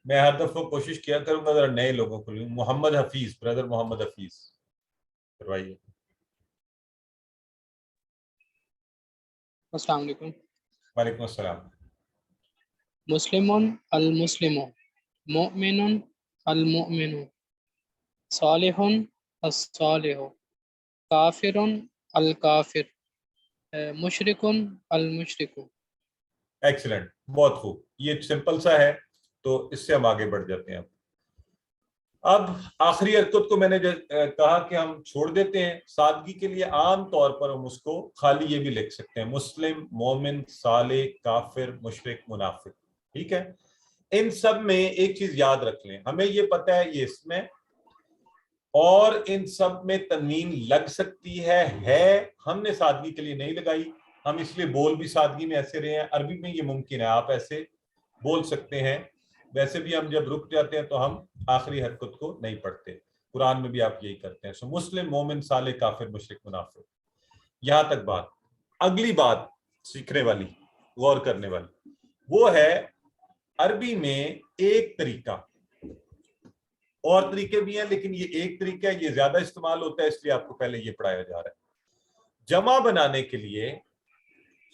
میں ہر دفعہ کوشش کیا کروں گا ذرا نئے لوگوں کو لوں. محمد حفیظ، بردر محمد حفیظ کروائیے. السلام علیکم. وعلیکم السلام. مسلم المسلم، مؤمن المؤمن، صالح الصالح، کافر الکافر، مشرک المشرک. ایکسلنٹ، بہت خوب. یہ سمپل سا ہے تو اس سے ہم آگے بڑھ جاتے ہیں. اب آخری حرکت کو میں نے کہا کہ ہم چھوڑ دیتے ہیں سادگی کے لیے، عام طور پر ہم اس کو خالی یہ بھی لکھ سکتے ہیں مسلم، مومن، صالح، کافر، مشرک، منافق. ٹھیک ہے. ان سب میں ایک چیز یاد رکھ لیں، ہمیں یہ پتہ ہے یہ اس میں اور ان سب میں تنوین لگ سکتی ہے ہم نے سادگی کے لیے نہیں لگائی، ہم اس لیے بول بھی سادگی میں ایسے رہے ہیں. عربی میں یہ ممکن ہے، آپ ایسے بول سکتے ہیں. ویسے بھی ہم جب رک جاتے ہیں تو ہم آخری حرکت کو نہیں پڑھتے، قرآن میں بھی آپ یہی کرتے ہیں. سو مسلم، مومن، صالح، کافر، مشرک، منافق. یہاں تک بات. اگلی بات سیکھنے والی، غور کرنے والی، وہ ہے عربی میں ایک طریقہ، اور طریقے بھی ہیں لیکن یہ ایک طریقہ ہے، یہ زیادہ استعمال ہوتا ہے اس لیے آپ کو پہلے یہ پڑھایا جا رہا ہے. جمع بنانے کے لیے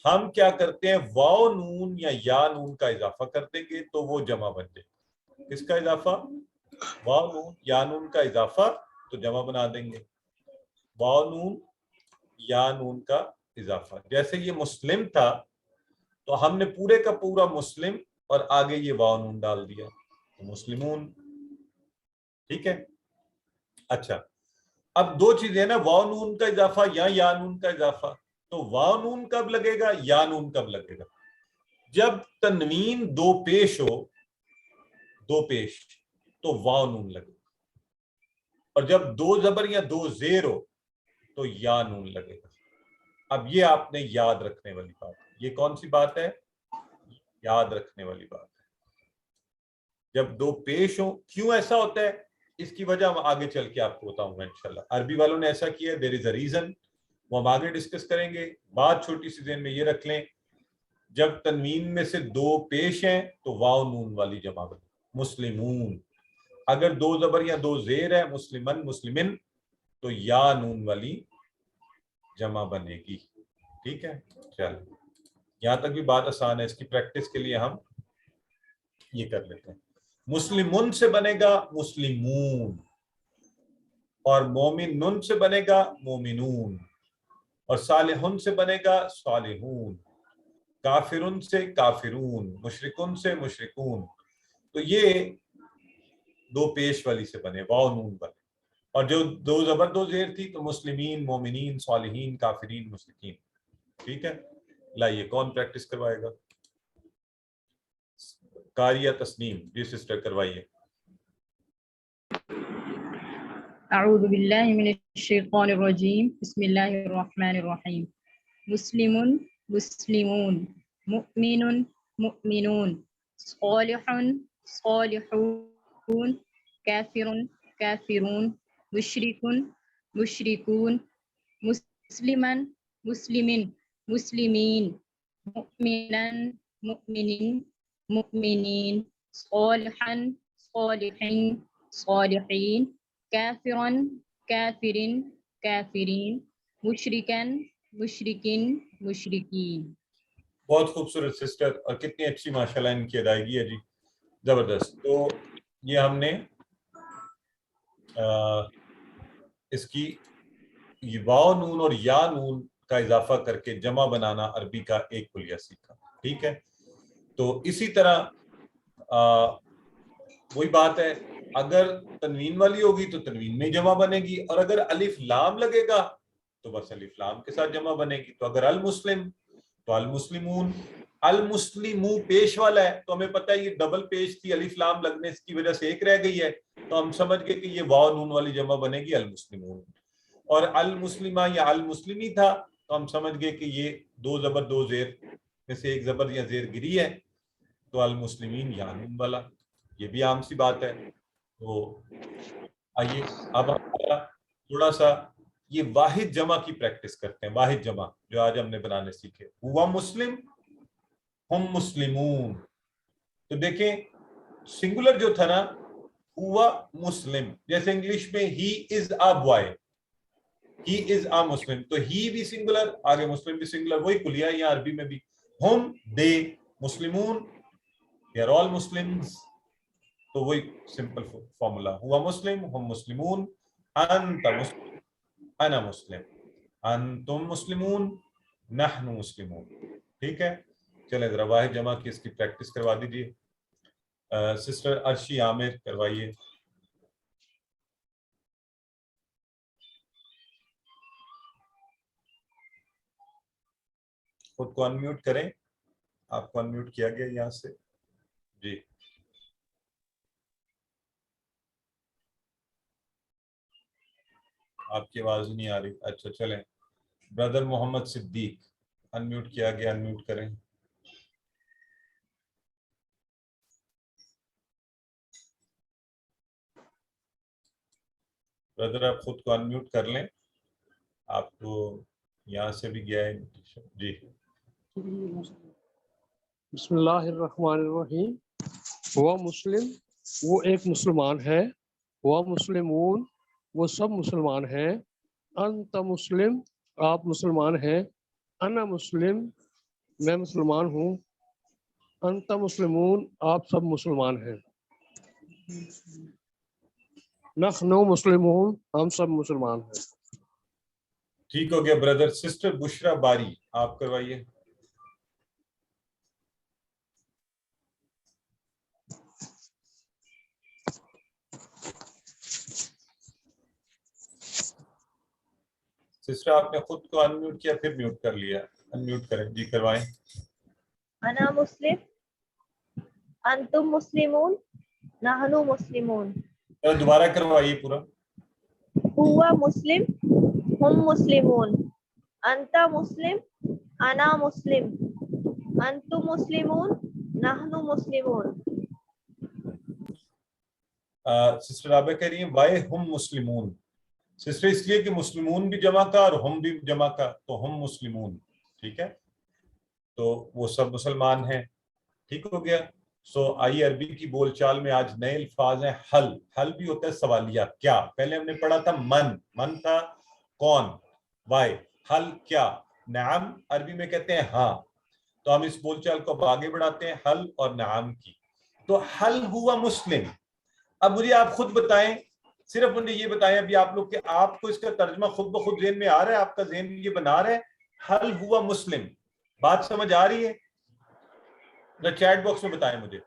ہم کیا کرتے ہیں، واو نون یا نون کا اضافہ کر دیں گے تو وہ جمع بن جائے. کس کا اضافہ؟ واو نون یا نون کا اضافہ، تو جمع بنا دیں گے. واو نون یا نون کا اضافہ. جیسے یہ مسلم تھا تو ہم نے پورے کا پورا مسلم اور آگے یہ واو نون ڈال دیا تو مسلمون. ٹھیک ہے. اچھا، اب دو چیزیں نا، واو نون کا اضافہ یا نون کا اضافہ. تو واو نون کب لگے گا، یا نون کب لگے گا؟ جب تنوین دو پیش ہو، دو پیش، تو واو نون لگے گا. اور جب دو زبر یا دو زیر ہو تو یا نون لگے گا. اب یہ آپ نے یاد رکھنے والی بات ہے. یہ کون سی بات ہے؟ یاد رکھنے والی بات ہے. جب دو پیش ہوں، کیوں ایسا ہوتا ہے اس کی وجہ ہم آگے چل کے آپ کو بتاؤں گا انشاءاللہ. عربی والوں نے ایسا کیا ہے، دیر از اے ریزن، وہ ہم آگے ڈسکس کریں گے. بات چھوٹی سی ذہن میں یہ رکھ لیں، جب تنوین میں سے دو پیش ہیں تو واو نون والی جمع بنے مسلمون. اگر دو زبر یا دو زیر ہے، مسلمن، مسلمن، تو یا نون والی جمع بنے گی. ٹھیک ہے. چل یہاں تک بھی بات آسان ہے، اس کی پریکٹس کے لیے ہم یہ کر لیتے ہیں. مسلمون سے بنے گا مسلمون، اور مومن نون سے بنے گا مومنون، اور صالحون سے بنے گا صالحون، کافرون سے کافرون، مشرکون سے مشرکون. تو یہ دو پیش والی سے بنے، واو نون بنے. اور جو دو زبر دو زیر تھی تو مسلمین، مومنین، صالحین، کافرین، مشرکین. ٹھیک ہے. لائیے کون پریکٹس کروائے گا؟ قاریہ تسنیم جی سسٹر کروائیے. اعوذ باللہ من الشیطان الرجیم، بسم اللہ الرحمن الرحیم. مسلم، مسلمون، مؤمن، مؤمنون، صالح، صالحون، کافر، کافرون، مشرک، مشرکون، مسلمن، مسلمین، مسلمین، مؤمنا، مؤمنین، مؤمنین، صالحا، صالحین، صالحین، کافرن، کافرین، کافرین، مشرکن، مشرکین، مشرکین. بہت خوبصورت سسٹر، اور کتنی اچھی ماشاءاللہ ان کی ادائیگی ہے جی، زبردست. تو یہ ہم نے اس کی واو نون اور یا نون کا اضافہ کر کے جمع بنانا عربی کا ایک کلیہ سیکھا. ٹھیک ہے. تو اسی طرح وہی بات ہے، اگر تنوین والی ہوگی تو تنوین میں جمع بنے گی، اور اگر الف لام لگے گا تو بس الف لام کے ساتھ جمع بنے گی. تو اگر المسلم تو المسلمون. المسلمو پیش والا ہے تو ہمیں پتہ ہے یہ ڈبل پیش تھی، الف لام لگنے کی وجہ سے ایک رہ گئی ہے، تو ہم سمجھ گئے کہ یہ واو نون والی جمع بنے گی المسلمون. اور المسلمہ یا المسلمی تھا تو ہم سمجھ گئے کہ یہ دو زبر دو زیر میں سے ایک زبر یا زیر گری ہے، تو المسلمین یا نون والا. یہ بھی عام سی بات ہے. تو آئیے اب تھوڑا سا یہ واحد جمع کی پریکٹس کرتے ہیں. واحد جمع جو آج ہم نے بنانے سیکھے، ہوا مسلم، ہم مسلمون. تو دیکھیں سنگولر جو تھا نا، ہوا مسلم، جیسے انگلش میں ہی از اے بوائے، ہی از اے مسلم، تو ہی بھی سنگولر، آگے مسلم بھی سنگولر. وہی کلیہ ہے یہاں عربی میں بھی. ہم، دے، مسلمون، they are all Muslims. تو وہی سمپل فارمولا، ہوا مسلم، ہم مسلمون، انت مسلم، انا مسلم، انتم مسلمون، نحن مسلمون. ٹھیک ہے. چلیں ذرا واحد جمع کی اس کی پریکٹس کروا دیجیے. سسٹر ارشی عامر کروائیے. خود کو انمیوٹ کریں. آپ کو انمیوٹ کیا گیا یہاں سے جی. آپ کی آواز نہیں آ رہی. اچھا چلیں. برادر محمد صدیق انمیوٹ کیا گیا, انمیوٹ کریں. برادر آپ خود کو انمیوٹ کر لیں. آپ کو یہاں سے بھی گیا ہے جی. بسم اللہ الرحمن الرحیم. وہ مسلم وہ ایک مسلمان ہے. وہ مسلمون وہ سب مسلمان ہیں. انت مسلم آپ مسلمان ہیں. انا مسلم میں مسلمان ہوں. انت مسلمون آپ سب مسلمان ہیں. نحن مسلمون ہم سب مسلمان ہیں. ٹھیک ہو گیا برادر. سسٹر بشرا باری آپ کروائیے. سسٹر آپ نے خود کو انمیوٹ کیا پھر میوٹ کر لیا. انمیوٹ کریں جی, کروائیں. انا مسلم انتم مسلمون نحن مسلمون. دوبارہ کروائیے پورا. ہوا مسلم ہم مسلمون. انت مسلم انا مسلم. انتم مسلمون نحن مسلمون. سسٹر رابعہ کہہ رہی ہیں وائے ہم مسلمون. سسٹر اس لیے کہ مسلمون بھی جمع کا اور ہم بھی جمع کا, تو ہم مسلمون. ٹھیک ہے, تو وہ سب مسلمان ہیں. ٹھیک ہو گیا. سو آئی عربی کی بول چال میں آج نئے الفاظ ہیں. حل, حل بھی ہوتا ہے سوالیہ کیا. پہلے ہم نے پڑھا تھا من, من تھا کون, وائے. حل کیا. نعم عربی میں کہتے ہیں ہاں. تو ہم اس بول چال کو اب آگے بڑھاتے ہیں حل اور نعم کی. تو حل ہوا مسلم. اب مجھے آپ خود بتائیں, صرف مجھے یہ بتائیں ابھی آپ لوگ کہ آپ کو اس کا ترجمہ خود بخود ذہن میں آ رہا ہے, آپ کا ذہن یہ بنا رہا ہے حل ہوا مسلم. بات سمجھ آ رہی ہے؟ چیٹ باکس میں بتائیں مجھے.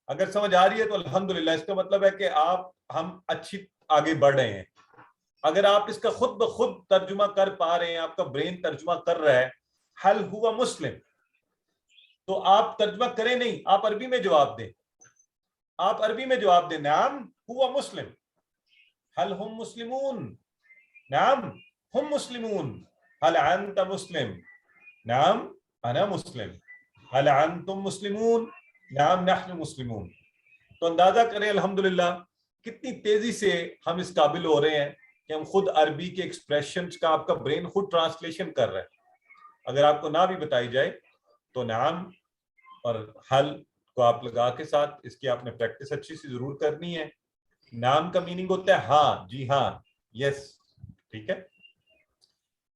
اگر سمجھ آ رہی ہے تو الحمدللہ, اس کا مطلب ہے کہ ہم اچھی آگے بڑھ رہے ہیں. اگر آپ اس کا خود بخود ترجمہ کر پا رہے ہیں, آپ کا برین ترجمہ کر رہا ہے حل ہوا مسلم, تو آپ ترجمہ کریں نہیں, آپ عربی میں جواب دیں. آپ عربی میں جواب دیں نعم ہوا مسلم. حل ہم مسلمون. نعم ہم مسلمون. حل انت مسلم. نعم انا مسلم. حل انتم مسلمون. نعم نحن مسلمون. تو اندازہ کریں الحمدللہ کتنی تیزی سے ہم اس قابل ہو رہے ہیں کہ ہم خود عربی کے ایکسپریشنز کا آپ کا برین خود ٹرانسلیشن کر رہا ہے. اگر آپ کو نہ بھی بتائی جائے تو نعم اور حل کو آپ لگا کے ساتھ اس کی آپ نے پریکٹس اچھی سی ضرور کرنی ہے. نام کا میننگ ہوتا ہے ہاں, جی ہاں, یس. ٹھیک ہے,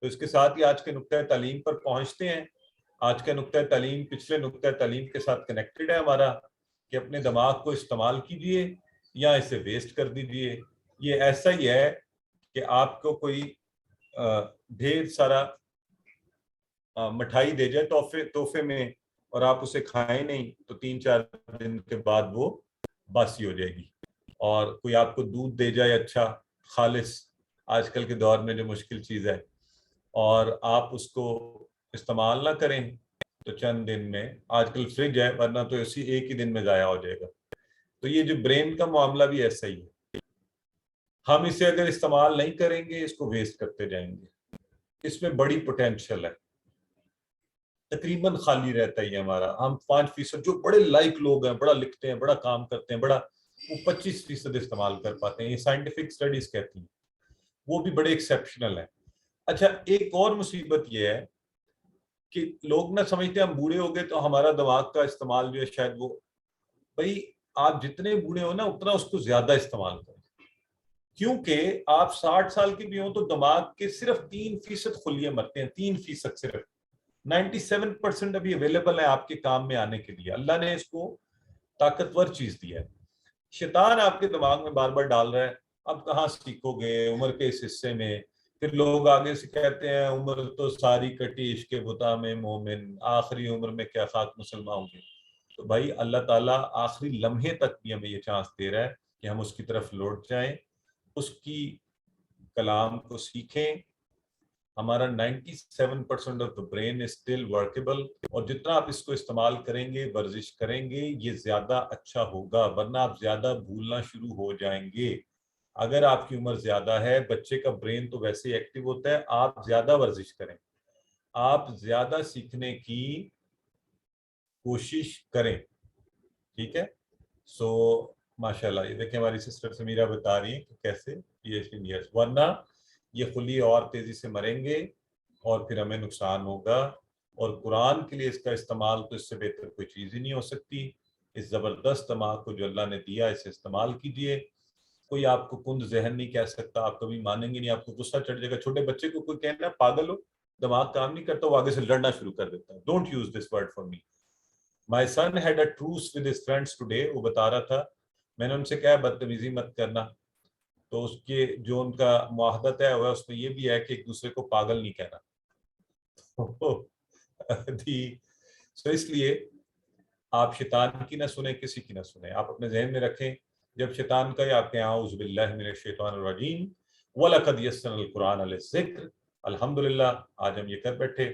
تو اس کے ساتھ ہی آج کے نقطۂ تعلیم پر پہنچتے ہیں. آج کا نقطۂ تعلیم پچھلے نقطۂ تعلیم کے ساتھ کنیکٹڈ ہے ہمارا, کہ اپنے دماغ کو استعمال کیجئے یا اسے ویسٹ کر دیجئے. یہ ایسا ہی ہے کہ آپ کو کوئی ڈھیر سارا مٹھائی دے جائے تحفے میں, اور آپ اسے کھائیں نہیں تو 3-4 دن کے بعد وہ باسی ہو جائے گی. اور کوئی آپ کو دودھ دے جائے اچھا خالص, آج کل کے دور میں جو مشکل چیز ہے, اور آپ اس کو استعمال نہ کریں تو چند دن میں, آج کل فریج ہے ورنہ تو اسی ایک ہی دن میں ضائع ہو جائے گا. تو یہ جو برین کا معاملہ بھی ایسا ہی ہے, ہم اسے اگر استعمال نہیں کریں گے اس کو ویسٹ کرتے جائیں گے. اس میں بڑی پوٹینشل ہے, تقریباً خالی رہتا ہی ہمارا. ہم 5% جو بڑے لائک لوگ ہیں, بڑا لکھتے ہیں, بڑا کام کرتے ہیں, بڑا, وہ 25% استعمال کر پاتے ہیں. یہ سائنٹیفک سٹڈیز کہتی ہیں, وہ بھی بڑے ایکسیپشنل ہیں. اچھا ایک اور مصیبت یہ ہے کہ لوگ نہ سمجھتے ہیں ہم بوڑھے ہو گئے تو ہمارا دماغ کا استعمال جو ہے شاید وہ, بھائی آپ جتنے بوڑھے ہو نا اتنا اس کو زیادہ استعمال کریں, کیونکہ آپ 60 سال کے بھی ہوں تو دماغ کے صرف 3% خلیے مرتے ہیں, 3% صرف. 97% ابھی اویلیبل ہے آپ کے کام میں آنے کے لیے. اللہ نے اس کو طاقتور چیز دی ہے. شیطان آپ کے دماغ میں بار بار ڈال رہا ہے اب کہاں سیکھو گے عمر کے اس حصے میں. پھر لوگ آگے سے کہتے ہیں عمر تو ساری کٹی عشق بتا میں مومن, آخری عمر میں کیا خاک مسلمان ہوں گے. تو بھائی اللہ تعالیٰ آخری لمحے تک بھی ہمیں یہ چانس دے رہا ہے کہ ہم اس کی طرف لوٹ جائیں, اس کی کلام کو سیکھیں, ہمارا 97% of the brain is still workable, اور جتنا آپ اس کو استعمال کریں گے، ورزش کریں گے، یہ زیادہ اچھا ہوگا، ورنہ آپ زیادہ بھولنا شروع ہو جائیں گے۔ اگر آپ کی عمر زیادہ ہے، بچے کا برین تو ویسے ہی ایکٹیو ہوتا ہے، آپ زیادہ ورزش کریں، آپ زیادہ سیکھنے کی کوشش کریں، ٹھیک ہے؟ سو ماشاءاللہ، یہ دیکھیں ہماری سسٹر سمیرہ بتا رہی ہیں کہ کیسے PhD، ورنہ یہ خلی اور تیزی سے مریں گے اور پھر ہمیں نقصان ہوگا۔ اور قرآن کے لیے اس کا استعمال تو اس سے بہتر کوئی چیز ہی نہیں ہو سکتی۔ اس زبردست دماغ کو جو اللہ نے دیا، اسے استعمال کیجیے۔ کوئی آپ کو کند ذہن نہیں کہہ سکتا، آپ کبھی مانیں گے نہیں، آپ کو غصہ چڑھ جائے گا۔ چھوٹے بچے کو کوئی کہنا پاگل ہو، دماغ کام نہیں کرتا، وہ آگے سے لڑنا شروع کر دیتا ہے۔ Don't use this word for me. My son had a truce with his friends today, وہ بتا رہا تھا، میں نے ان سے کہا بدتمیزی مت کرنا، تو اس کے جو ان کا معاہدہ طے ہوا ہے اس میں یہ بھی ہے کہ ایک دوسرے کو پاگل نہیں کہنا۔ سو اس لیے آپ شیطان کی نہ سنیں، کسی کی نہ سنیں، آپ اپنے ذہن میں رکھیں جب شیطان کا آپ کہیں اعوذ باللہ من الشیطان الرجیم وَلَقَدْ يَسَّرْنَا الْقُرْآنَ لِلذِّكْرِ، الحمدللہ آج ہم یہ کر بیٹھے،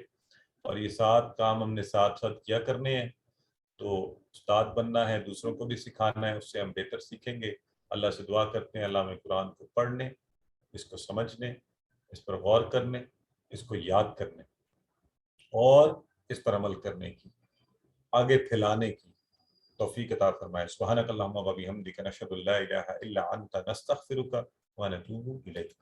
اور یہ 7 کام ہم نے ساتھ ساتھ کیا کرنے ہیں۔ تو استاد بننا ہے، دوسروں کو بھی سکھانا ہے، اس سے ہم بہتر سیکھیں گے۔ اللہ سے دعا کرتے ہیں اللہ میں قرآن کو پڑھنے، اس کو سمجھنے، اس پر غور کرنے، اس کو یاد کرنے اور اس پر عمل کرنے کی، آگے پھیلانے کی توفیق عطا فرمائے۔ سبحانک اللہم و بحمدک، نشہد ان لا الہ الا انت، نستغفرک و نتوب الیک۔